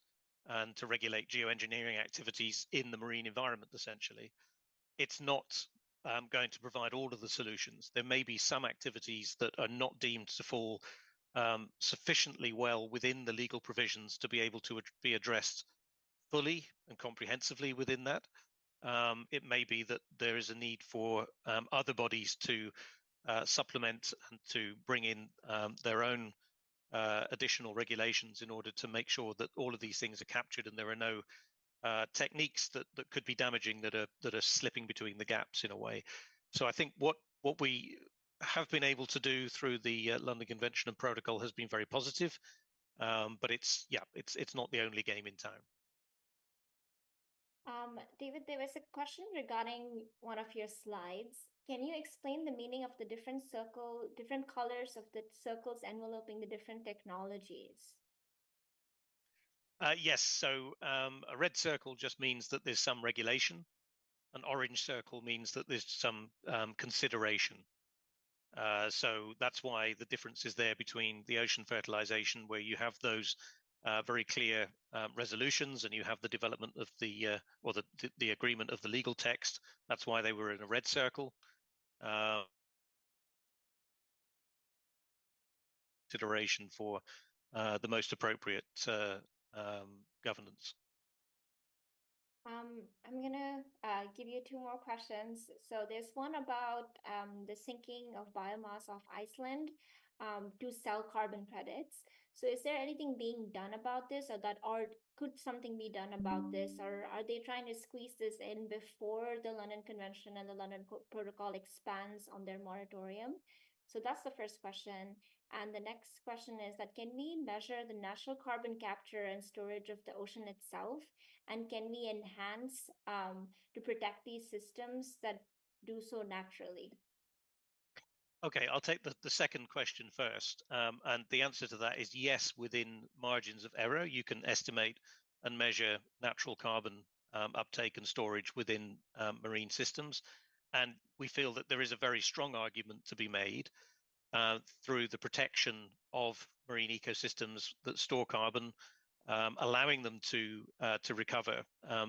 and to regulate geoengineering activities in the marine environment, essentially, it's not going to provide all of the solutions. There may be some activities that are not deemed to fall sufficiently well within the legal provisions to be able to be addressed fully and comprehensively within that. It may be that there is a need for other bodies to supplement and to bring in their own additional regulations in order to make sure that all of these things are captured and there are no techniques that could be damaging that are slipping between the gaps in a way. So I think what we have been able to do through the London Convention and Protocol has been very positive, but it's not the only game in town. David, there was a question regarding one of your slides. Can you explain the meaning of the different colors of the circles enveloping the different technologies? Yes, so a red circle just means that there's some regulation. An orange circle means that there's some consideration. So that's why the difference is there between the ocean fertilization, where you have those very clear resolutions, and you have the development of the agreement of the legal text. That's why they were in a red circle. Consideration for the most appropriate governance. I'm gonna give you two more questions. So there's one about the sinking of biomass off Iceland to sell carbon credits. So is there anything being done about this, or could something be done about this, or are they trying to squeeze this in before the London Convention and the London Protocol expands on their moratorium? So that's the first question. And the next question is that, can we measure the natural carbon capture and storage of the ocean itself? And can we enhance to protect these systems that do so naturally? Okay, I'll take the second question first. And the answer to that is yes, within margins of error, you can estimate and measure natural carbon uptake and storage within marine systems. And we feel that there is a very strong argument to be made through the protection of marine ecosystems that store carbon, allowing them to recover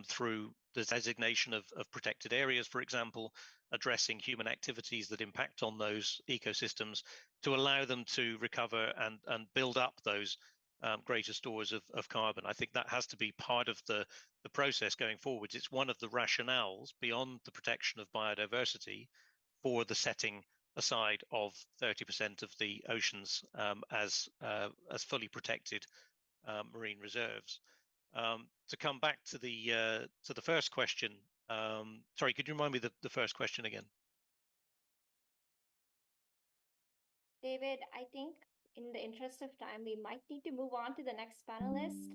through the designation of protected areas, for example, addressing human activities that impact on those ecosystems, to allow them to recover and build up those greater stores of carbon. I think that has to be part of the process going forwards. It's one of the rationales beyond the protection of biodiversity for the setting aside of 30% of the oceans as fully protected marine reserves. To come back to the first question, sorry, could you remind me the first question again? David, I think in the interest of time, we might need to move on to the next panelist.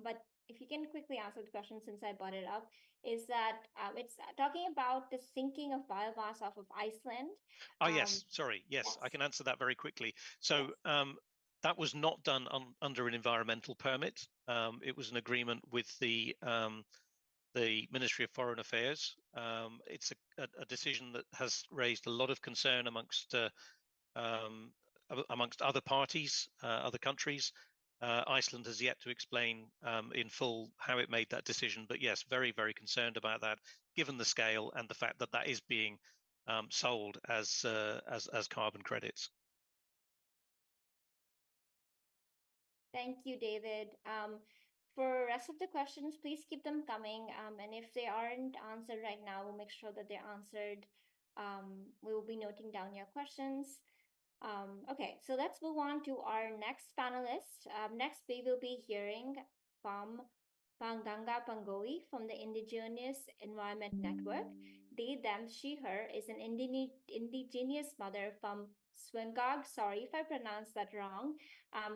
But if you can quickly answer the question since I brought it up, is that it's talking about the sinking of biomass off of Iceland. Oh, yes, sorry. Yes, I can answer that very quickly. So that was not done under an environmental permit. It was an agreement with the Ministry of Foreign Affairs. It's a decision that has raised a lot of concern amongst other parties, other countries. Iceland has yet to explain in full how it made that decision, but yes, very, very concerned about that, given the scale and the fact that that is being sold as carbon credits. Thank you, David. For rest of the questions, please keep them coming. And if they aren't answered right now, we'll make sure that they're answered. We will be noting down your questions. Okay, so let's move on to our next panelist. Next, we will be hearing from Panganga Pungowiyi from the Indigenous Environment Network. They, them, she, her is an indigenous mother from Swingog, sorry if I pronounced that wrong,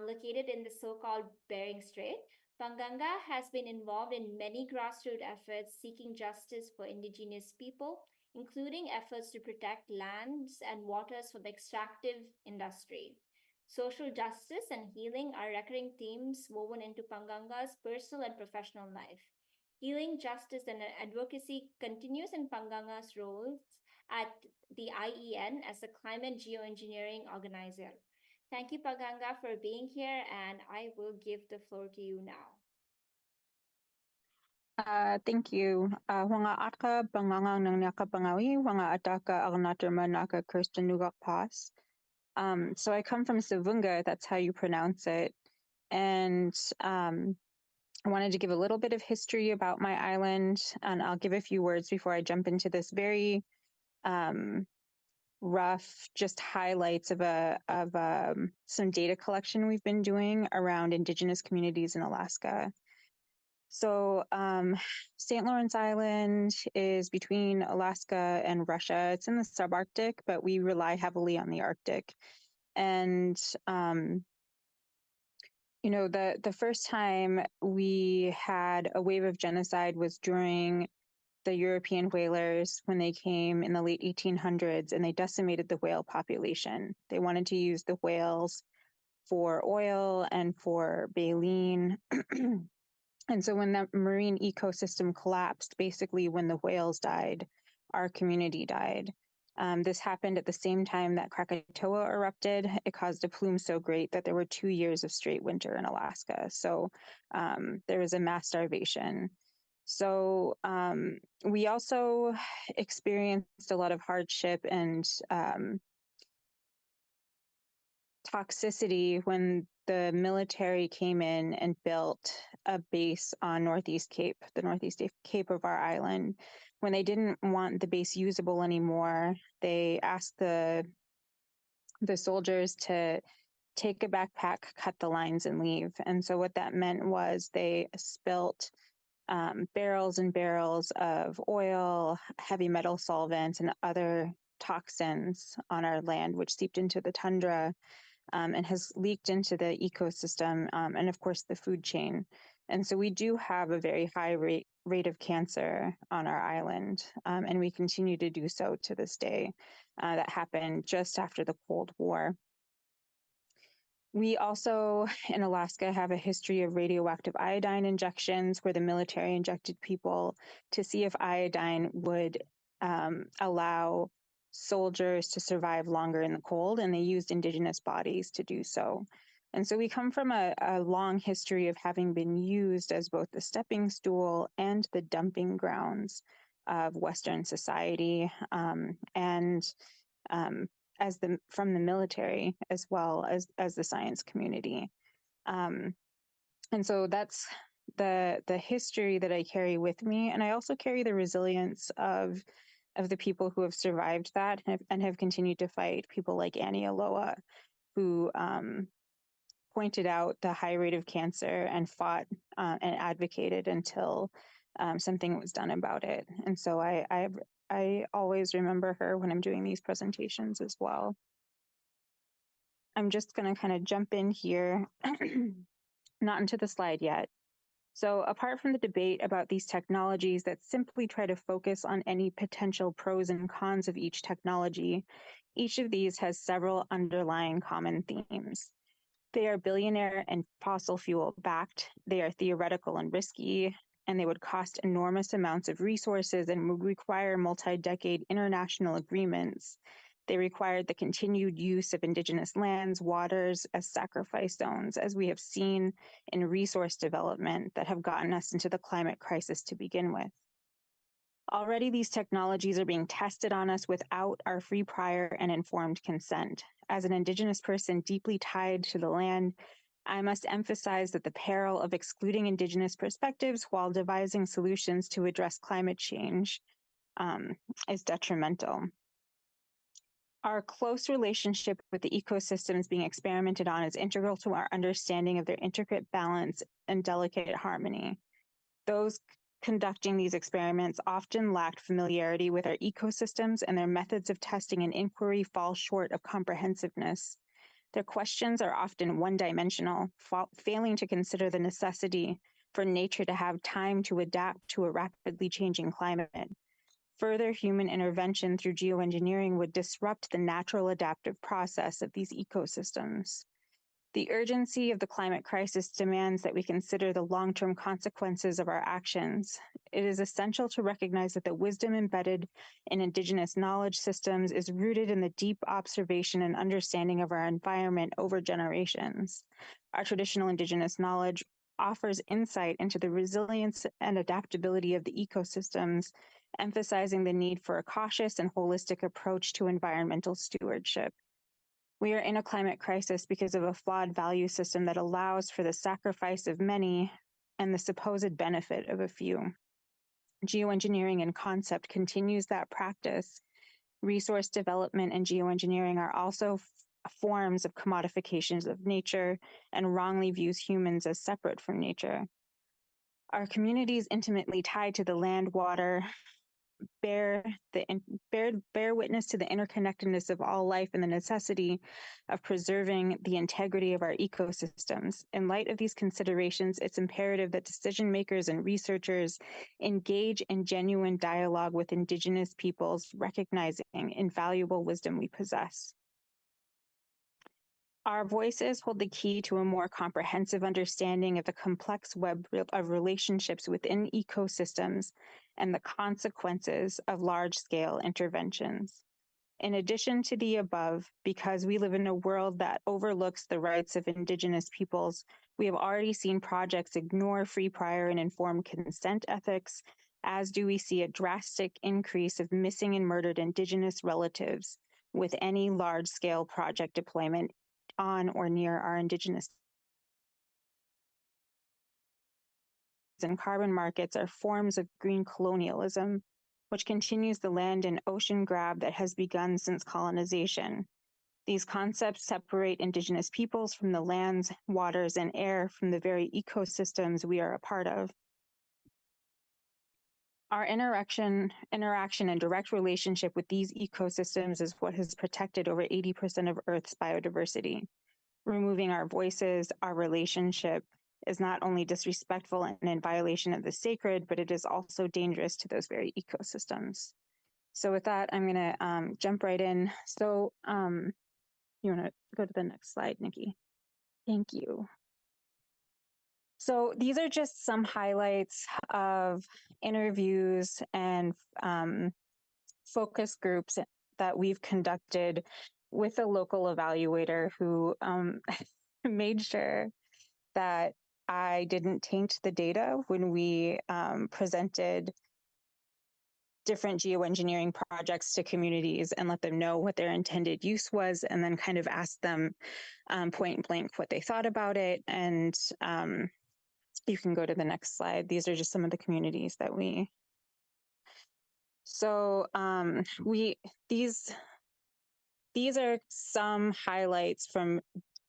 located in the so-called Bering Strait. Panganga has been involved in many grassroots efforts seeking justice for indigenous people, including efforts to protect lands and waters from the extractive industry. Social justice and healing are recurring themes woven into Panganga's personal and professional life. Healing, justice, and advocacy continues in Panganga's roles at the IEN as a climate geoengineering organizer. Thank you, Panganga, for being here, and I will give the floor to you now. Thank you. Wanga atka bangangang ng naka bangawi, wanga ataka agnaterma naka kirstenugak pas. So I come from Savunga, that's how you pronounce it. And I wanted to give a little bit of history about my island, and I'll give a few words before I jump into this very rough just highlights of some data collection we've been doing around Indigenous communities in Alaska. So St. Lawrence Island is between Alaska and Russia. It's in the subarctic, but we rely heavily on the Arctic. And you know, the first time we had a wave of genocide was during the European whalers when they came in the late 1800s, and they decimated the whale population. They wanted to use the whales for oil and for baleen. And so when the marine ecosystem collapsed, basically when the whales died, our community died. This happened at the same time that Krakatoa erupted. It caused a plume so great that there were 2 years of straight winter in Alaska. So there was a mass starvation. So we also experienced a lot of hardship and toxicity when the military came in and built a base on the northeast cape of our island. When they didn't want the base usable anymore, they asked the soldiers to take a backpack, cut the lines, and leave. And so what that meant was they spilt barrels and barrels of oil, heavy metal solvents, and other toxins on our land, which seeped into the tundra and has leaked into the ecosystem and, of course, the food chain. And so we do have a very high rate of cancer on our island, and we continue to do so to this day. That happened just after the Cold War. We also, in Alaska, have a history of radioactive iodine injections where the military injected people to see if iodine would allow soldiers to survive longer in the cold, and they used Indigenous bodies to do so. And so we come from a long history of having been used as both the stepping stool and the dumping grounds of Western society, and from the military as well as the science community. And so that's the history that I carry with me. And I also carry the resilience of the people who have survived that and have continued to fight, people like Annie Aloha, who pointed out the high rate of cancer and fought and advocated until something was done about it. And so I always remember her when I'm doing these presentations as well. I'm just going to kind of jump in here, not into the slide yet. So apart from the debate about these technologies that simply try to focus on any potential pros and cons of each technology, each of these has several underlying common themes. They are billionaire and fossil fuel backed, they are theoretical and risky, and they would cost enormous amounts of resources and would require multi-decade international agreements. They required the continued use of Indigenous lands, waters as sacrifice zones, as we have seen in resource development that have gotten us into the climate crisis to begin with. Already these technologies are being tested on us without our free, prior, and informed consent. As an Indigenous person deeply tied to the land, I must emphasize that the peril of excluding Indigenous perspectives while devising solutions to address climate change is detrimental. Our close relationship with the ecosystems being experimented on is integral to our understanding of their intricate balance and delicate harmony. Those conducting these experiments often lacked familiarity with our ecosystems, and their methods of testing and inquiry fall short of comprehensiveness. Their questions are often one-dimensional, failing to consider the necessity for nature to have time to adapt to a rapidly changing climate. Further human intervention through geoengineering would disrupt the natural adaptive process of these ecosystems. The urgency of the climate crisis demands that we consider the long-term consequences of our actions. It is essential to recognize that the wisdom embedded in Indigenous knowledge systems is rooted in the deep observation and understanding of our environment over generations. Our traditional Indigenous knowledge offers insight into the resilience and adaptability of the ecosystems, emphasizing the need for a cautious and holistic approach to environmental stewardship. We are in a climate crisis because of a flawed value system that allows for the sacrifice of many and the supposed benefit of a few. Geoengineering in concept continues that practice. Resource development and geoengineering are also forms of commodifications of nature and wrongly views humans as separate from nature. Our communities intimately tied to the land, water, bear witness to the interconnectedness of all life and the necessity of preserving the integrity of our ecosystems. In light of these considerations, it's imperative that decision makers and researchers engage in genuine dialogue with Indigenous peoples, recognizing invaluable wisdom we possess. Our voices hold the key to a more comprehensive understanding of the complex web of relationships within ecosystems and the consequences of large-scale interventions. In addition to the above, because we live in a world that overlooks the rights of Indigenous peoples, we have already seen projects ignore free, prior, and informed consent ethics, as do we see a drastic increase of missing and murdered Indigenous relatives with any large-scale project deployment on or near our Indigenous and carbon markets are forms of green colonialism, which continues the land and ocean grab that has begun since colonization. These concepts separate Indigenous peoples from the lands, waters, and air from the very ecosystems we are a part of. Our interaction and direct relationship with these ecosystems is what has protected over 80% of Earth's biodiversity. Removing our voices, our relationship, is not only disrespectful and in violation of the sacred, but it is also dangerous to those very ecosystems. So with that, I'm going to jump right in. So you want to go to the next slide, Nikki? Thank you. So these are just some highlights of interviews and focus groups that we've conducted with a local evaluator who made sure that I didn't taint the data when we presented different geoengineering projects to communities and let them know what their intended use was, and then kind of ask them point blank what they thought about it. And you can go to the next slide. These are just some of the communities that we. So these are some highlights from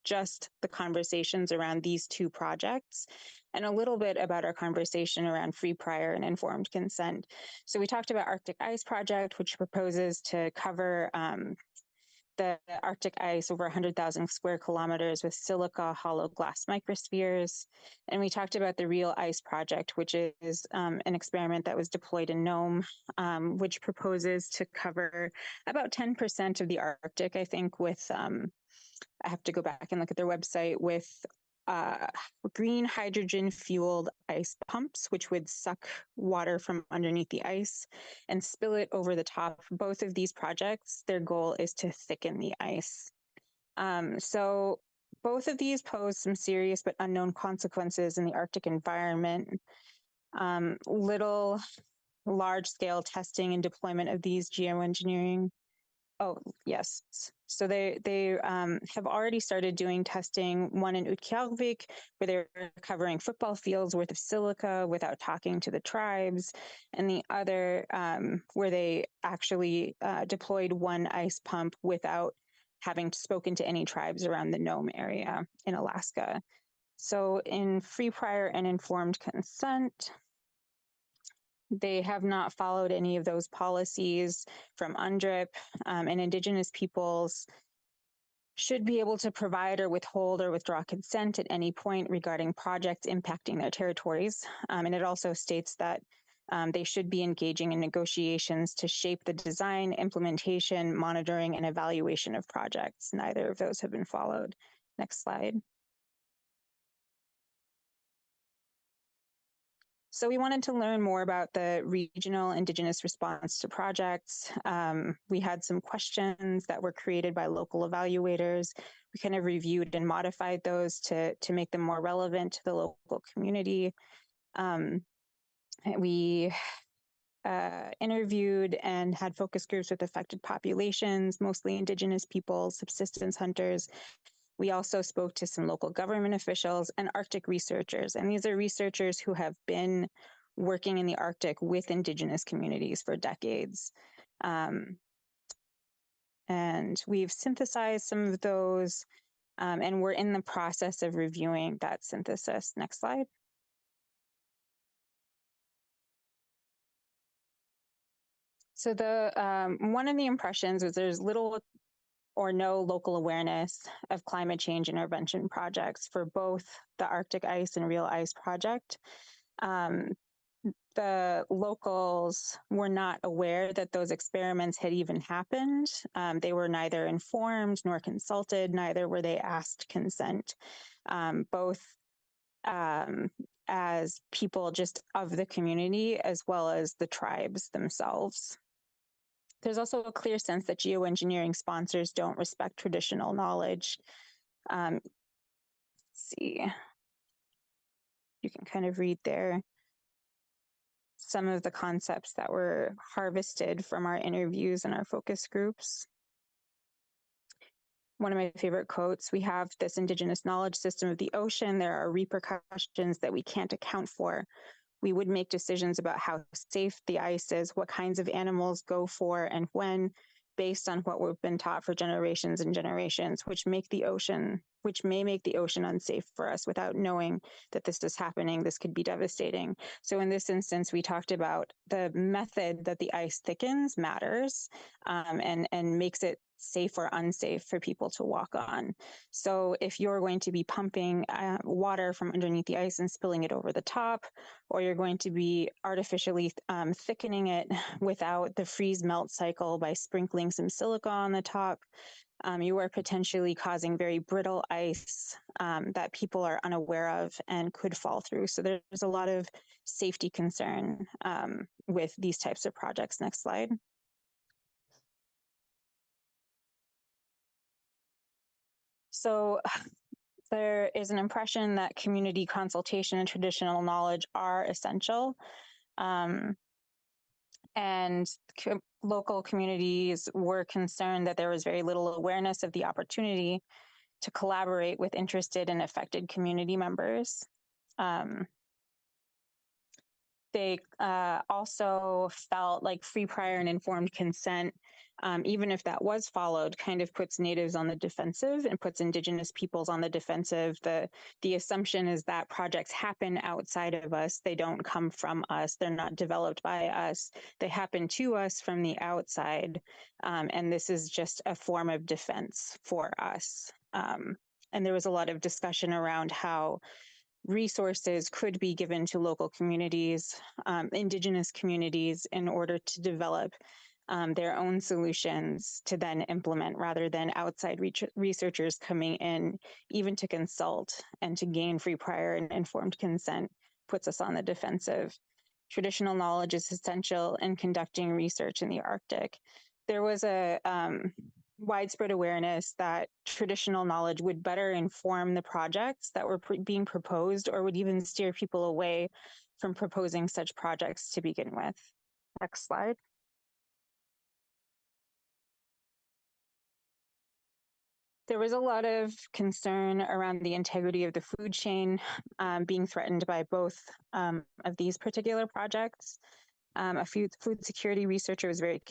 just the conversations around these two projects, and a little bit about our conversation around free, prior, and informed consent. So we talked about Arctic Ice Project, which proposes to cover the Arctic ice over 100,000 square kilometers with silica hollow glass microspheres. And we talked about the Real Ice Project, which is an experiment that was deployed in Nome, which proposes to cover about 10% of the Arctic, I think, with I have to go back and look at their website, with green hydrogen fueled ice pumps, which would suck water from underneath the ice and spill it over the top. Both of these projects, their goal is to thicken the ice. So both of these pose some serious but unknown consequences in the Arctic environment. Large scale testing and deployment of these geoengineering. Oh, yes. So they have already started doing testing, one in Utqiagvik, where they're covering football fields worth of silica without talking to the tribes, and the other where they actually deployed one ice pump without having spoken to any tribes around the Nome area in Alaska. So in free, prior, and informed consent, they have not followed any of those policies from UNDRIP, and Indigenous peoples should be able to provide or withhold or withdraw consent at any point regarding projects impacting their territories. And it also states that they should be engaging in negotiations to shape the design, implementation, monitoring, and evaluation of projects. Neither of those have been followed. Next slide. So we wanted to learn more about the regional Indigenous response to projects. We had some questions that were created by local evaluators. We kind of reviewed and modified those to make them more relevant to the local community. We interviewed and had focus groups with affected populations, mostly Indigenous peoples, subsistence hunters. We also spoke to some local government officials and Arctic researchers. And these are researchers who have been working in the Arctic with Indigenous communities for decades. And we've synthesized some of those, and we're in the process of reviewing that synthesis. Next slide. So one of the impressions was there's little or no local awareness of climate change intervention projects for both the Arctic Ice and Real Ice Project. The locals were not aware that those experiments had even happened. They were neither informed nor consulted, neither were they asked consent, both as people just of the community as well as the tribes themselves. There's also a clear sense that geoengineering sponsors don't respect traditional knowledge. Let's see, you can kind of read there some of the concepts that were harvested from our interviews and our focus groups. One of my favorite quotes, we have this indigenous knowledge system of the ocean. There are repercussions that we can't account for. We would make decisions about how safe the ice is, what kinds of animals go for and when, based on what we've been taught for generations and generations, which may make the ocean unsafe for us without knowing that this is happening. This could be devastating. So in this instance, we talked about the method that the ice thickens matters, and makes it safe or unsafe for people to walk on. So if you're going to be pumping water from underneath the ice and spilling it over the top, or you're going to be artificially thickening it without the freeze melt cycle by sprinkling some silica on the top, you are potentially causing very brittle ice that people are unaware of and could fall through. So there's a lot of safety concern with these types of projects. Next slide. So there is an impression that community consultation and traditional knowledge are essential. And local communities were concerned that there was very little awareness of the opportunity to collaborate with interested and affected community members. They also felt like free, prior, and informed consent, even if that was followed, kind of puts natives on the defensive and puts indigenous peoples on the defensive. The assumption is that projects happen outside of us. They don't come from us. They're not developed by us. They happen to us from the outside. And this is just a form of defense for us. And there was a lot of discussion around how resources could be given to local communities, indigenous communities, in order to develop their own solutions to then implement, rather than outside researchers coming in, even to consult and to gain free, prior, and informed consent, puts us on the defensive. Traditional knowledge is essential in conducting research in the Arctic. There was a widespread awareness that traditional knowledge would better inform the projects that were being proposed, or would even steer people away from proposing such projects to begin with. Next slide. There was a lot of concern around the integrity of the food chain being threatened by both of these particular projects. A food security researcher was very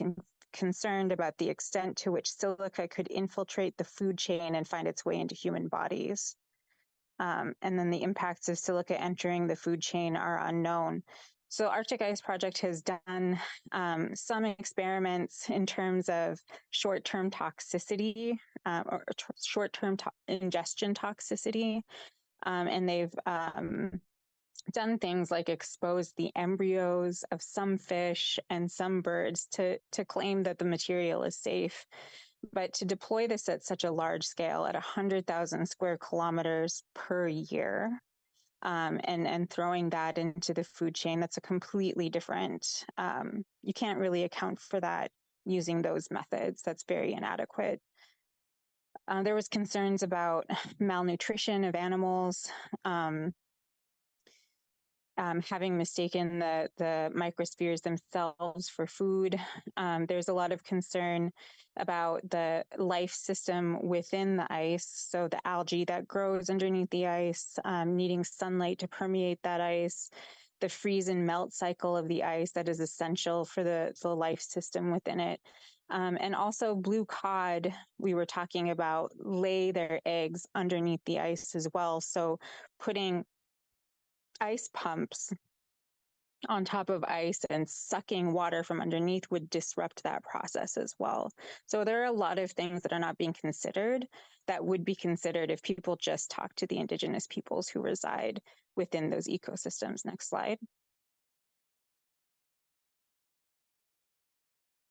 concerned about the extent to which silica could infiltrate the food chain and find its way into human bodies. And then the impacts of silica entering the food chain are unknown. So Arctic Ice Project has done some experiments in terms of short-term toxicity or short-term ingestion toxicity. And they've done things like expose the embryos of some fish and some birds to claim that the material is safe. But to deploy this at such a large scale, at 100,000 square kilometers per year, and throwing that into the food chain, that's a completely different, you can't really account for that using those methods. That's very inadequate. There was concerns about malnutrition of animals, having mistaken the microspheres themselves for food. There's a lot of concern about the life system within the ice. So the algae that grows underneath the ice, needing sunlight to permeate that ice, the freeze and melt cycle of the ice that is essential for the life system within it. And also blue cod, we were talking about, lay their eggs underneath the ice as well. So putting ice pumps on top of ice and sucking water from underneath would disrupt that process as well. So there are a lot of things that are not being considered that would be considered if people just talk to the indigenous peoples who reside within those ecosystems. Next slide.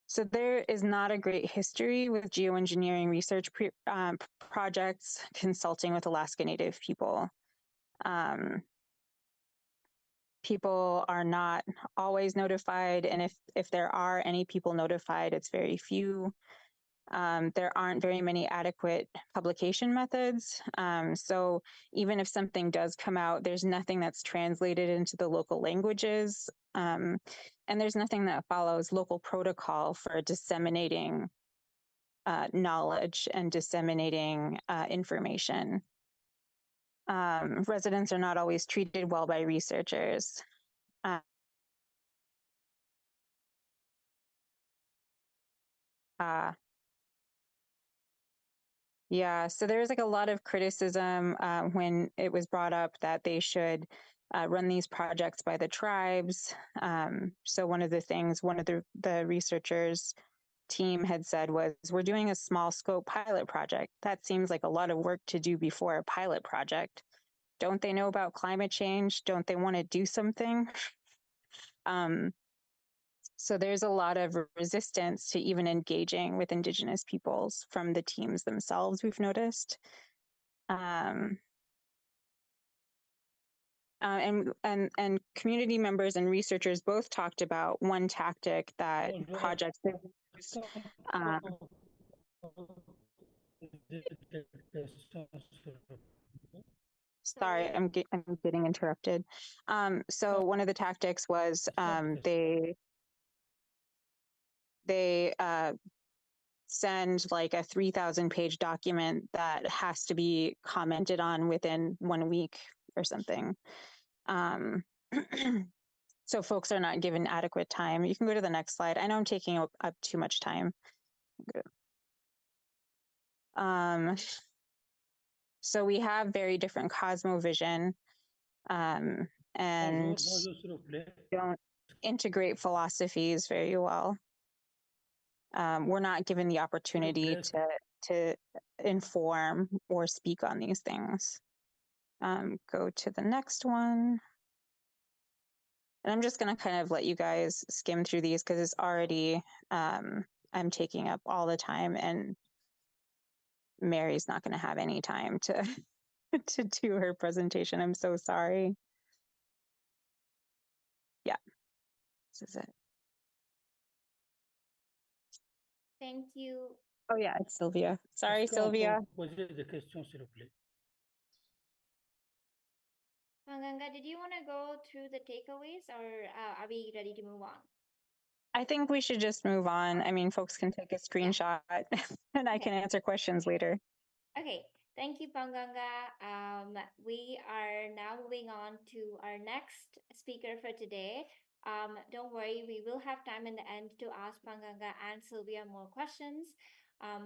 So there is not a great history with geoengineering research projects consulting with Alaska Native people. people are not always notified, and if there are any people notified, it's very few. There aren't very many adequate publication methods. So even if something does come out, there's nothing that's translated into the local languages. And there's nothing that follows local protocol for disseminating knowledge and disseminating information. Residents are not always treated well by researchers. Yeah, so there's like a lot of criticism when it was brought up that they should run these projects by the tribes. So one of the things one of the researchers team had said was, we're doing a small scope pilot project. That seems like a lot of work to do before a pilot project. Don't they know about climate change? Don't they want to do something? So there's a lot of resistance to even engaging with Indigenous peoples from the teams themselves, we've noticed. And community members and researchers both talked about one tactic that projects sorry, I'm getting interrupted. So one of the tactics was they send like a 3,000-page document that has to be commented on within 1 week or something. So folks are not given adequate time. You can go to the next slide. I know I'm taking up too much time. So we have very different cosmovision and don't integrate philosophies very well. We're not given the opportunity to inform or speak on these things. Go to the next one. And I'm just going to kind of let you guys skim through these because it's already, I'm taking up all the time and Mary's not going to have any time to, to do her presentation. I'm so sorry. Yeah, this is it. Thank you. Oh yeah, it's Silvia. Sorry, Silvia. Panganga, did you want to go through the takeaways or are we ready to move on? I think we should just move on. I mean, folks can take a screenshot and I can answer questions later. Okay, thank you, Panganga. We are now moving on to our next speaker for today. Don't worry, we will have time in the end to ask Panganga and Silvia more questions.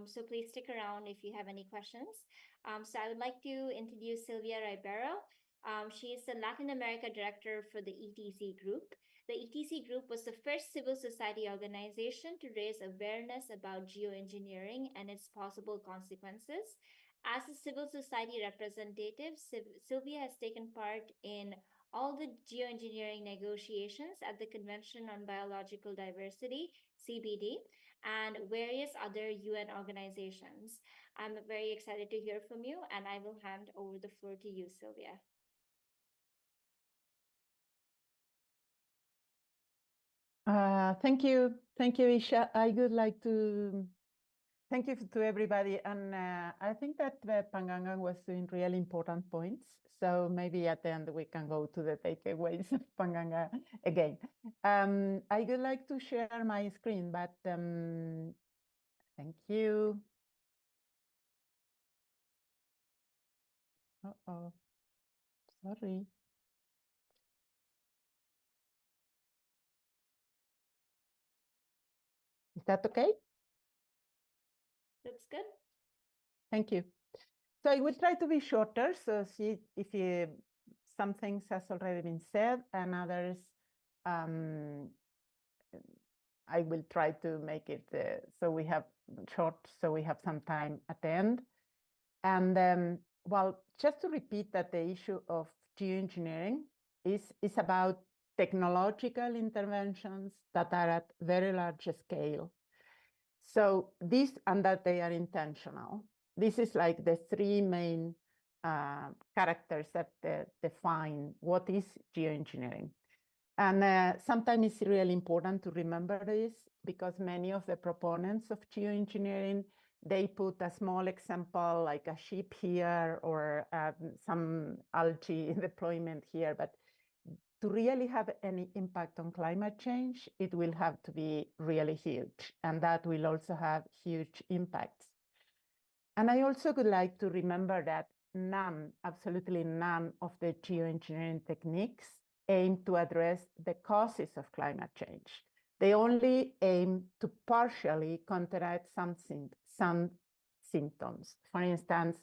So please stick around if you have any questions. So I would like to introduce Silvia Ribeiro. She is the Latin America Director for the ETC Group. The ETC Group was the first civil society organization to raise awareness about geoengineering and its possible consequences. As a civil society representative, Silvia has taken part in all the geoengineering negotiations at the Convention on Biological Diversity, CBD, and various other UN organizations. I'm very excited to hear from you, and I will hand over the floor to you, Silvia. Thank you, Eesha. I would like to thank you to everybody, and I think that Panganga was doing really important points. So maybe at the end we can go to the takeaways of Panganga again. I would like to share my screen, but thank you. Uh-oh, sorry. Is that okay? That's good. Thank you. So I will try to be shorter, so see if some things has already been said and others, I will try to make it so we have short, so we have some time at the end. And well, just to repeat that the issue of geoengineering is about technological interventions that are at very large scale. So this, and that they are intentional. This is like the three main characters that define what is geoengineering. And sometimes it's really important to remember this, because many of the proponents of geoengineering, they put a small example like a ship here or some algae deployment here. But to really have any impact on climate change, it will have to be really huge. And that will also have huge impacts. And I also would like to remember that none, absolutely none of the geoengineering techniques aim to address the causes of climate change. They only aim to partially counteract some symptoms. For instance,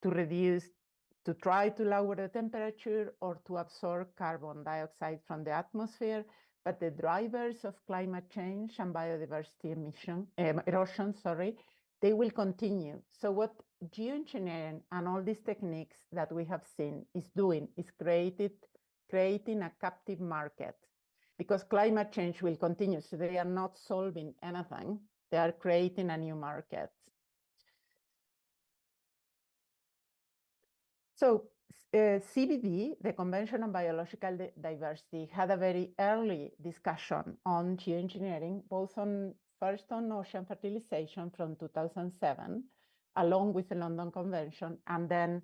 to try to lower the temperature or to absorb carbon dioxide from the atmosphere. But the drivers of climate change and biodiversity erosion, they will continue. So what geoengineering and all these techniques that we have seen is doing is creating a captive market, because climate change will continue. So they are not solving anything. They are creating a new market. So CBD, the Convention on Biological Diversity, had a very early discussion on geoengineering, first on ocean fertilization from 2007, along with the London Convention, and then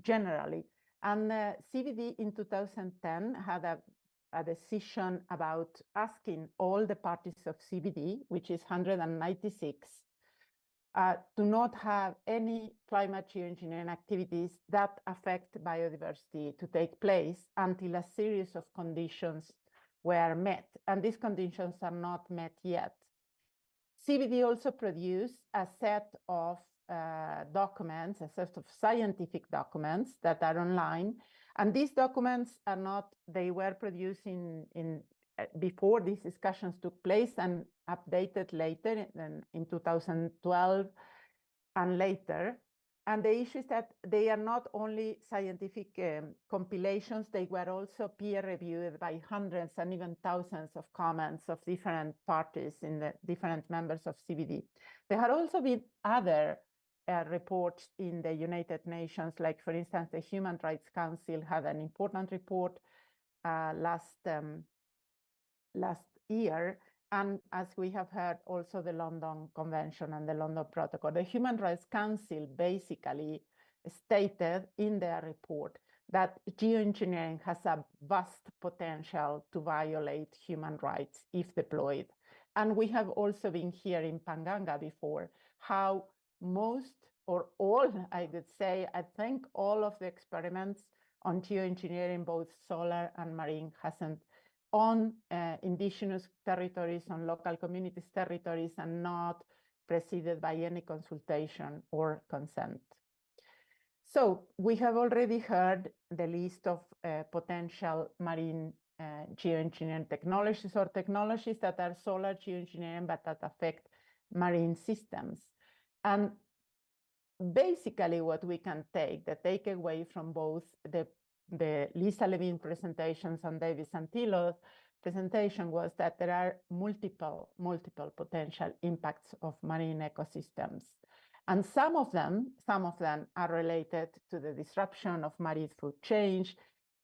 generally. And CBD in 2010 had a decision about asking all the parties of CBD, which is 196, to not have any climate geoengineering activities that affect biodiversity to take place until a series of conditions were met. And these conditions are not met yet. CBD also produced a set of documents, a set of scientific documents that are online. And these documents are not, they were produced before these discussions took place and updated later in 2012 and later. And the issue is that they are not only scientific compilations, they were also peer reviewed by hundreds and even thousands of comments of different parties in the different members of CBD. There had also been other reports in the United Nations, like for instance, the Human Rights Council had an important report last year. And as we have heard, also the London Convention and the London Protocol. The Human Rights Council basically stated in their report that geoengineering has a vast potential to violate human rights if deployed. And we have also been here in Panganga before, how most or all, I would say, I think all of the experiments on geoengineering, both solar and marine, hasn't on indigenous territories, on local communities' territories, and not preceded by any consultation or consent. So we have already heard the list of potential marine geoengineering technologies, or technologies that are solar geoengineering but that affect marine systems. And basically what we can the takeaway from both the Lisa Levin presentations and David Santillo's presentation was that there are multiple potential impacts of marine ecosystems. And some of them are related to the disruption of marine food chain,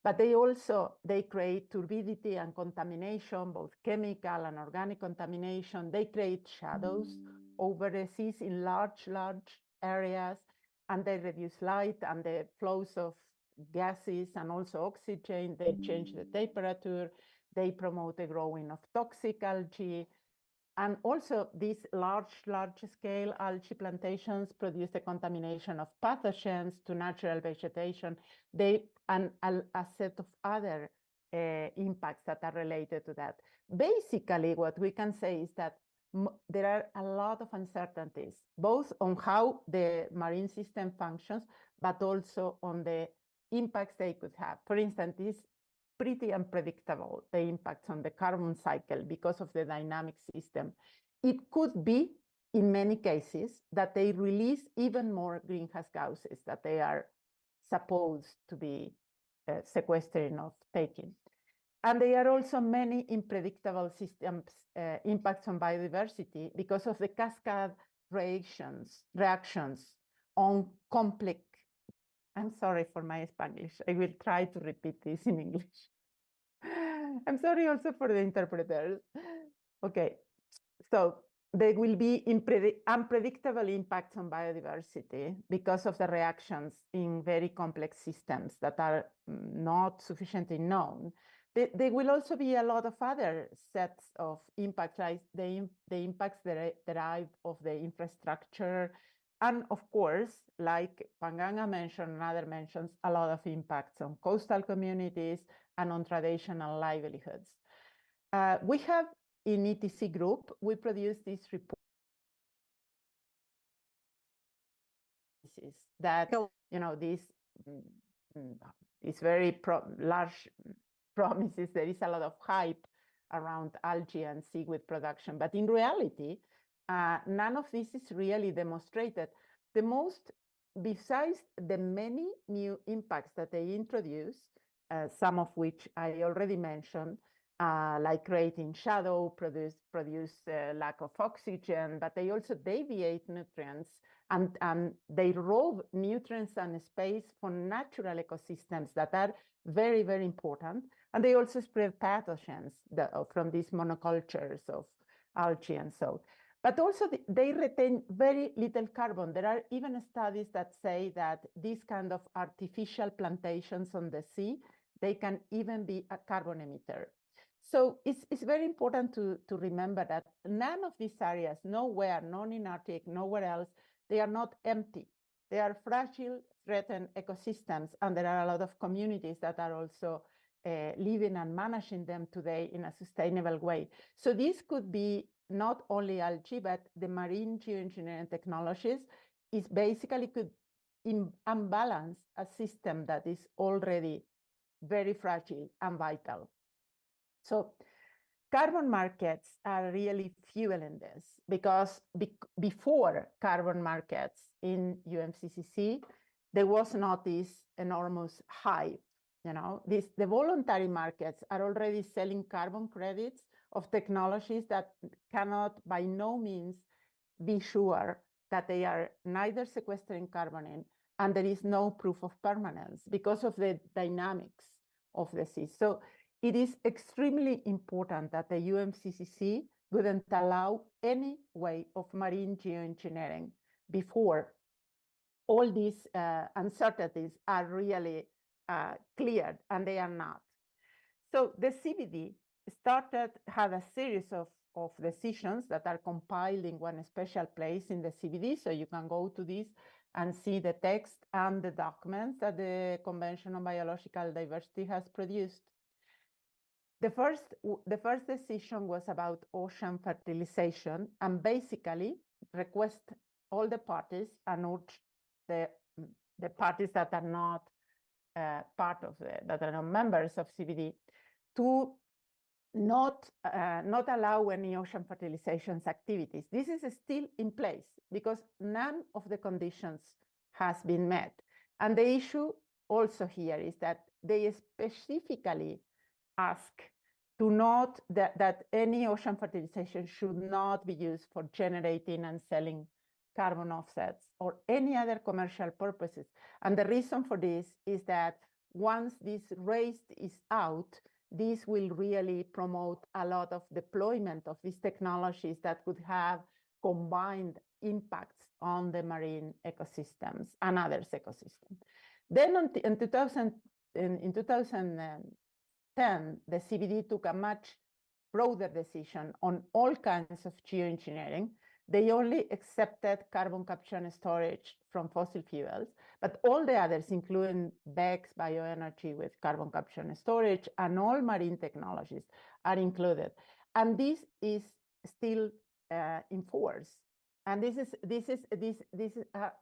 but they create turbidity and contamination, both chemical and organic contamination. They create shadows over the seas in large areas, and they reduce light and the flows of gases and also oxygen. They change the temperature. They promote the growing of toxic algae. And also these large-scale algae plantations produce the contamination of pathogens to natural vegetation. And a set of other impacts that are related to that. Basically, what we can say is that there are a lot of uncertainties, both on how the marine system functions, but also on the impacts they could have. For instance, it's pretty unpredictable, the impacts on the carbon cycle because of the dynamic system. It could be, in many cases, that they release even more greenhouse gases that they are supposed to be sequestering or taking. And there are also many unpredictable systems impacts on biodiversity because of the cascade reactions on complex. I'm sorry for my Spanish. I will try to repeat this in English. I'm sorry also for the interpreters. Okay, so there will be unpredictable impacts on biodiversity because of the reactions in very complex systems that are not sufficiently known. There will also be a lot of other sets of impacts, like the impacts derived of the infrastructure, and of course, like Panganga mentioned and other mentions, a lot of impacts on coastal communities and on traditional livelihoods. We have in ETC group, we produce this report that, you know, these very large promises. There is a lot of hype around algae and seaweed production, but in reality, none of this is really demonstrated. The most, besides the many new impacts that they introduce, some of which I already mentioned, like creating shadow, produce lack of oxygen, but they also deviate nutrients and they rob nutrients and space for natural ecosystems that are very, very important. And they also spread pathogens from these monocultures of algae and so. But also they retain very little carbon. There are even studies that say that these kind of artificial plantations on the sea, they can even be a carbon emitter. So it's very important to remember that none of these areas, nowhere, none in Arctic, nowhere else, they are not empty. They are fragile, threatened ecosystems, and there are a lot of communities that are also living and managing them today in a sustainable way. So this could be not only algae, but the marine geoengineering technologies is basically could unbalance a system that is already very fragile and vital. So carbon markets are really fueling this, because before carbon markets in UMCCC, there was not this enormous hype. You know, the voluntary markets are already selling carbon credits of technologies that cannot by no means be sure that they are neither sequestering carbon in, and there is no proof of permanence because of the dynamics of the sea. So it is extremely important that the UMCCC wouldn't allow any way of marine geoengineering before all these uncertainties are really cleared, and they are not. So the CBD had a series of decisions that are compiled in one special place in the CBD, so you can go to this and see the text and the documents that the Convention on Biological Diversity has produced. The first decision was about ocean fertilization, and basically request all the parties and urge the parties that are not part of that are not members of CBD to not allow any ocean fertilizations activities. This is still in place because none of the conditions has been met. And the issue also here is that they specifically ask to not that any ocean fertilization should not be used for generating and selling carbon offsets or any other commercial purposes. And the reason for this is that once this race is out, this will really promote a lot of deployment of these technologies that could have combined impacts on the marine ecosystems and others ecosystems. Then in 2010, the CBD took a much broader decision on all kinds of geoengineering. They only accepted carbon capture and storage from fossil fuels, but all the others, including BECCS, bioenergy with carbon capture and storage, and all marine technologies are included. And this is still in force. And this is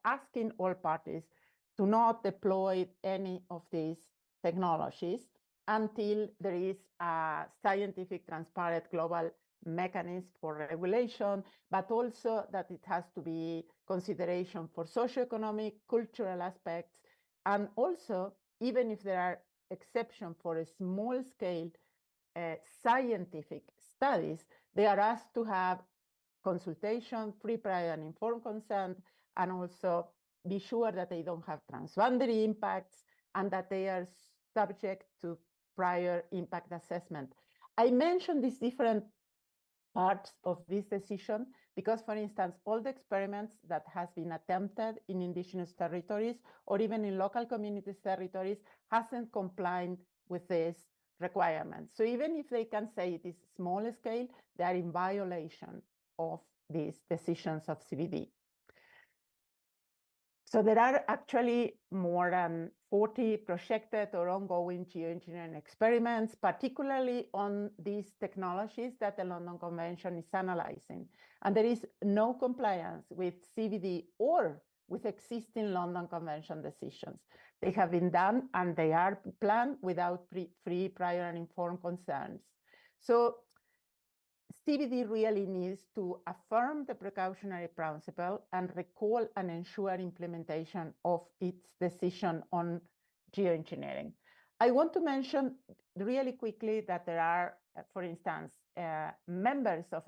asking all parties to not deploy any of these technologies until there is a scientific, transparent, global mechanism for regulation, but also that it has to be consideration for socioeconomic, cultural aspects, and also, even if there are exceptions for a small-scale scientific studies, they are asked to have consultation, free, prior, and informed consent, and also be sure that they don't have transboundary impacts and that they are subject to prior impact assessment. I mentioned these different parts of this decision because, for instance, all the experiments that has been attempted in indigenous territories or even in local communities territories hasn't complied with these requirements. So even if they can say it is small scale, they are in violation of these decisions of CBD. So there are actually more than 40 projected or ongoing geoengineering experiments, particularly on these technologies that the London Convention is analyzing. And there is no compliance with CBD or with existing London Convention decisions. They have been done and they are planned without free, prior, and informed concerns. So CBD really needs to affirm the precautionary principle and recall and ensure implementation of its decision on geoengineering. I want to mention really quickly that there are, for instance, members of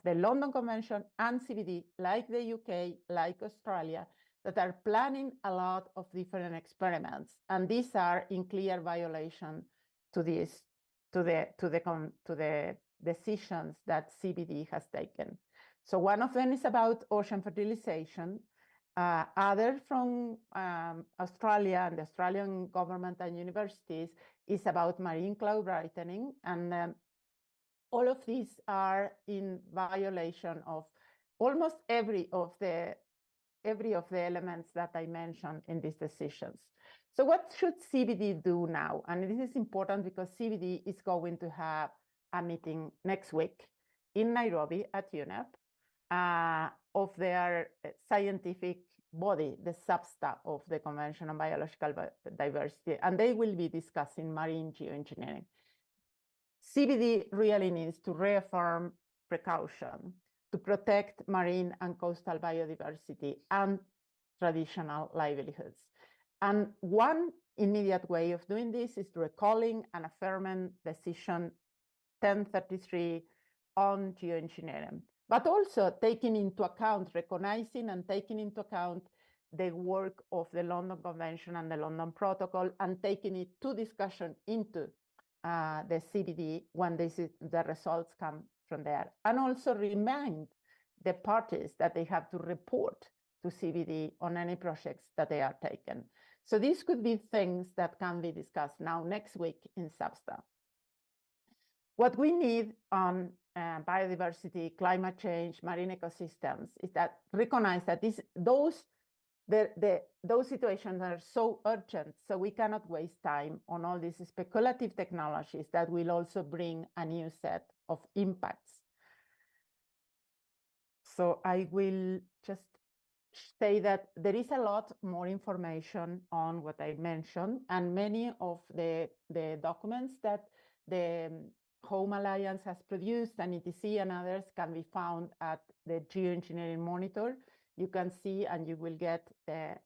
the London Convention and CBD, like the UK, like Australia, that are planning a lot of different experiments, and these are in clear violation to this, to the decisions that CBD has taken. So one of them is about ocean fertilization. Other from Australia and the Australian government and universities is about marine cloud brightening. And all of these are in violation of almost every of the elements that I mentioned in these decisions. So what should CBD do now? And this is important because CBD is going to have a meeting next week in Nairobi at UNEP of their scientific body, the SBSTA of the Convention on Biological Diversity, and they will be discussing marine geoengineering. CBD really needs to reaffirm precaution to protect marine and coastal biodiversity and traditional livelihoods. And one immediate way of doing this is recalling and affirming decision 1033 on geoengineering, but also taking into account, recognizing and taking into account the work of the London Convention and the London Protocol, and taking it to discussion into the CBD when the results come from there. And also remind the parties that they have to report to CBD on any projects that they are taken. So these could be things that can be discussed now next week in SBSTA. What we need on biodiversity, climate change, marine ecosystems is that recognize that those situations are so urgent, so we cannot waste time on all these speculative technologies that will also bring a new set of impacts. So I will just say that there is a lot more information on what I mentioned, and many of the documents that the Home Alliance has produced, and ETC and others, can be found at the Geoengineering Monitor. You can see, and you will get the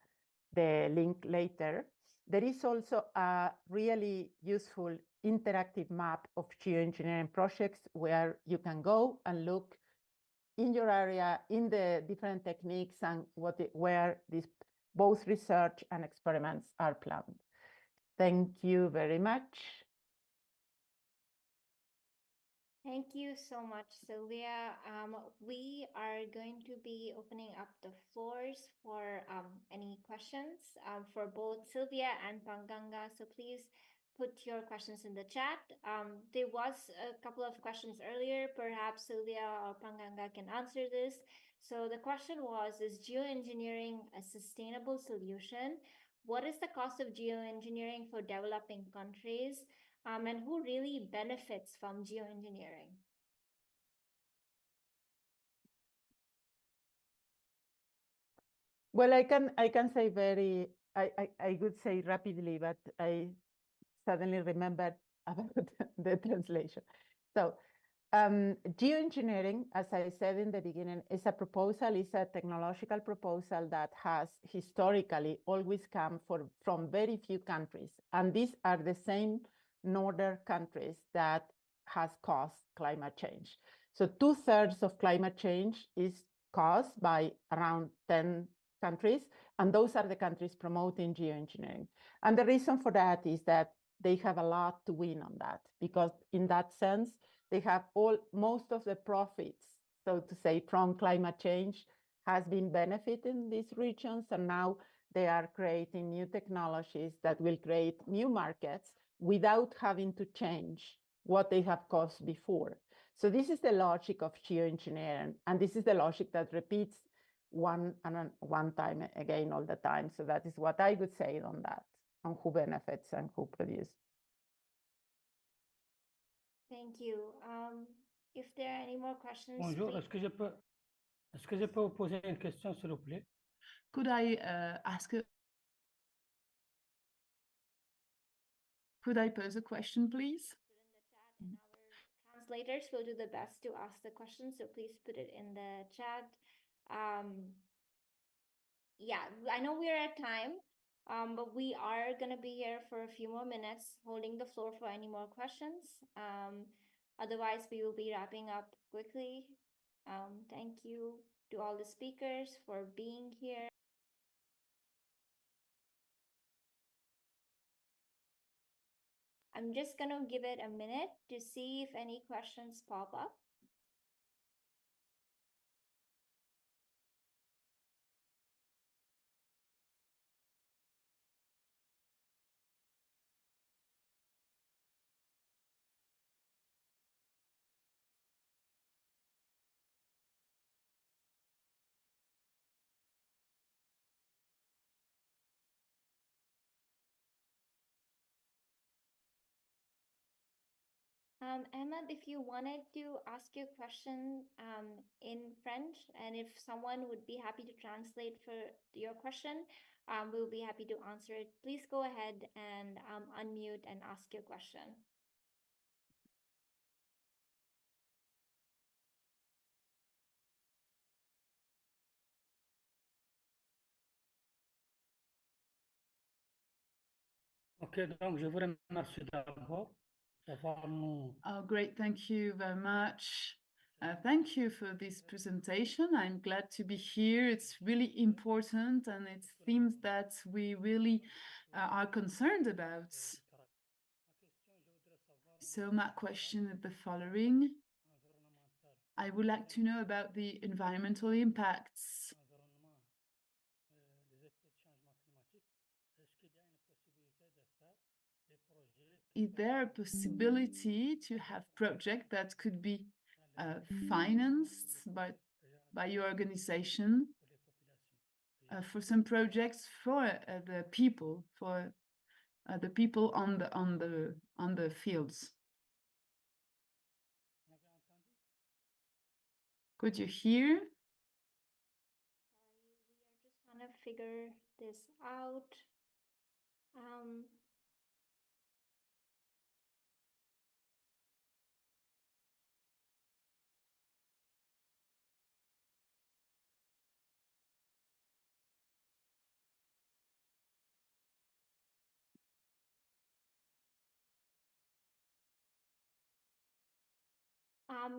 link later. There is also a really useful interactive map of geoengineering projects where you can go and look in your area, in the different techniques and where these both research and experiments are planned. Thank you very much. Thank you so much, Silvia. We are going to be opening up the floors for any questions for both Silvia and Panganga. So please put your questions in the chat. There was a couple of questions earlier. Perhaps Silvia or Panganga can answer this. So the question was, is geoengineering a sustainable solution? What is the cost of geoengineering for developing countries? And who really benefits from geoengineering? Well, I can say I would say rapidly, but I suddenly remembered about the translation. So geoengineering, as I said in the beginning, is a proposal, is a technological proposal that has historically always come from very few countries. And these are the same northern countries that has caused climate change. So 2/3 of climate change is caused by around 10 countries, and those are the countries promoting geoengineering. And the reason for that is that they have a lot to win on that, because in that sense, they have most of the profits, so to say, from climate change has been benefiting these regions, and now they are creating new technologies that will create new markets without having to change what they have caused before. So this is the logic of geoengineering, and this is the logic that repeats one time again all the time. So that is what I would say on that, on who benefits and who produces. Thank you. If there are any more questions, Bonjour, please. est-ce que je peux vous poser une question, s'il vous plaît? Could I pose a question, please? Put in the chat, and our translators will do the best to ask the question, so please put it in the chat. Yeah, I know we're at time, but we are going to be here for a few more minutes, holding the floor for any more questions. Otherwise, we will be wrapping up quickly. Thank you to all the speakers for being here. I'm just going to give it a minute to see if any questions pop up. Ahmed, if you wanted to ask your question in French, and if someone would be happy to translate for your question, we'll be happy to answer it. Please go ahead and unmute and ask your question. Ok, donc je vous remercie d'abord d'avoir nous. Oh, great. Thank you very much. Thank you for this presentation. I'm glad to be here. It's really important, and it's themes that we really are concerned about. So my question is the following. I would like to know about the environmental impacts. Is there a possibility to have projects that could be financed by your organization for some projects for the people, on the fields? Could you hear? We are just trying to figure this out.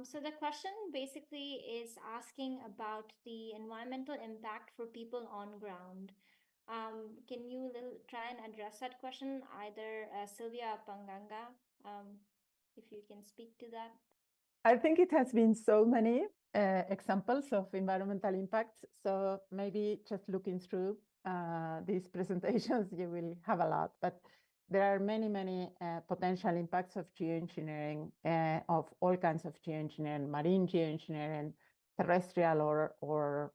So the question basically is asking about the environmental impact for people on ground. Can you try and address that question, either Silvia or Panganga, if you can speak to that? I think it has been so many examples of environmental impacts. So maybe just looking through these presentations, you will have a lot. But there are many potential impacts of geoengineering, of all kinds of geoengineering, marine geoengineering, terrestrial or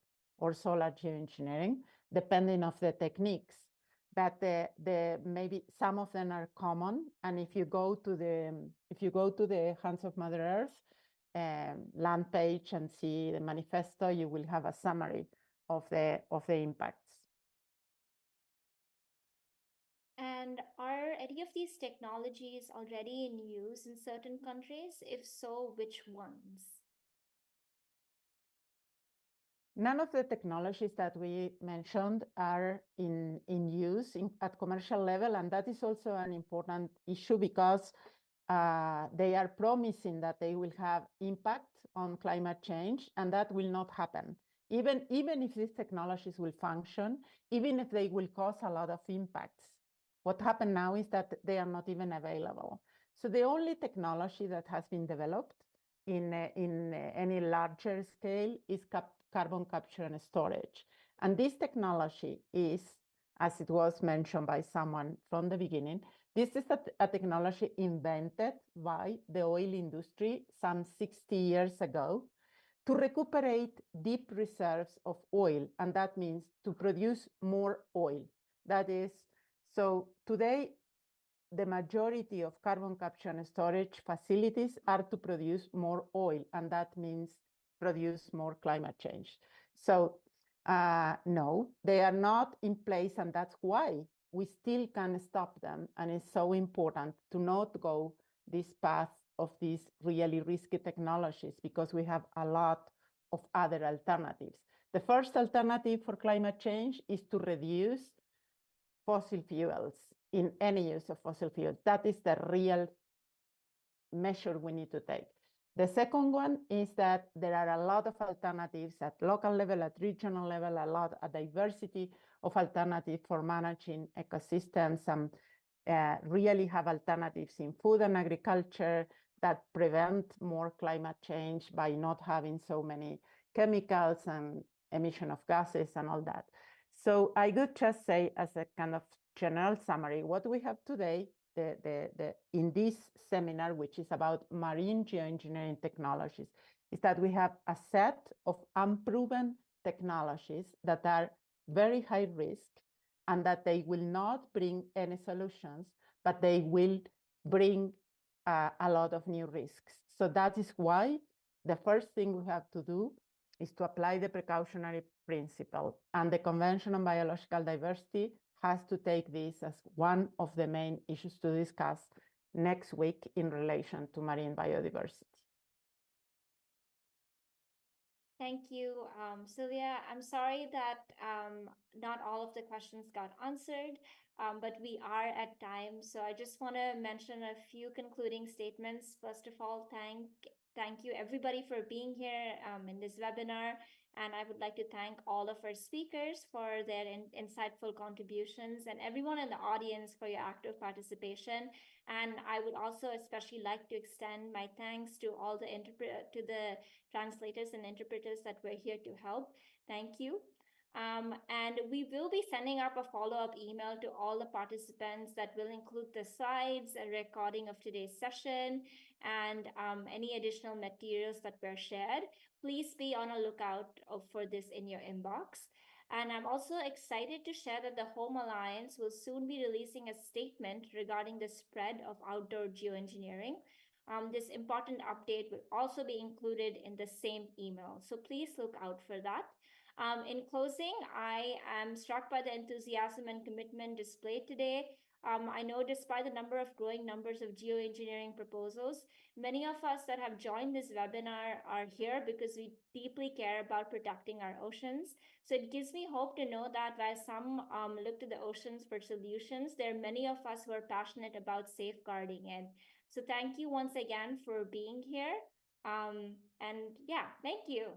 solar geoengineering, depending on the techniques. But maybe some of them are common. And if you go to the Hands of Mother Earth land page and see the manifesto, you will have a summary of the impacts. And are any of these technologies already in use in certain countries? If so, which ones? None of the technologies that we mentioned are in use at commercial level, and that is also an important issue because they are promising that they will have impact on climate change, and that will not happen. Even if these technologies will function, even if they will cause a lot of impacts, What happened now is that they are not even available. So the only technology that has been developed in any larger scale is carbon capture and storage. And this technology is, as it was mentioned by someone from the beginning, this is a technology invented by the oil industry some 60 years ago to recuperate deep reserves of oil. And that means to produce more oil. That is, so today, the majority of carbon capture and storage facilities are to produce more oil, and that means produce more climate change. So no, they are not in place, and that's why we still can stop them. And it's so important to not go this path of these really risky technologies, because we have a lot of other alternatives. The first alternative for climate change is to reduce fossil fuels in any use of fossil fuels. That is the real measure we need to take. The second one is that there are a lot of alternatives at local level, at regional level, a diversity of alternatives for managing ecosystems, and really have alternatives in food and agriculture that prevent more climate change by not having so many chemicals and emission of gases and all that. So I could just say, as a kind of general summary, what we have today in this seminar, which is about marine geoengineering technologies, is that we have a set of unproven technologies that are very high risk, and that they will not bring any solutions, but they will bring a lot of new risks. So that is why the first thing we have to do is to apply the precautionary principle. And the Convention on Biological Diversity has to take this as one of the main issues to discuss next week in relation to marine biodiversity. Thank you, Silvia. I'm sorry that not all of the questions got answered, but we are at time. So I just want to mention a few concluding statements. First of all, thank you everybody for being here in this webinar. And I would like to thank all of our speakers for their insightful contributions, and everyone in the audience for your active participation. And I would also especially like to extend my thanks to all the translators and interpreters that were here to help. Thank you. And we will be sending up a follow-up email to all the participants that will include the slides, a recording of today's session, and any additional materials that were shared. Please be on a lookout for this in your inbox. And I'm also excited to share that the Home Alliance will soon be releasing a statement regarding the spread of outdoor geoengineering. This important update will also be included in the same email, so please look out for that. In closing, I am struck by the enthusiasm and commitment displayed today. I know despite the growing numbers of geoengineering proposals, many of us that have joined this webinar are here because we deeply care about protecting our oceans. So it gives me hope to know that while some look to the oceans for solutions, there are many of us who are passionate about safeguarding it. So thank you once again for being here. And yeah, thank you.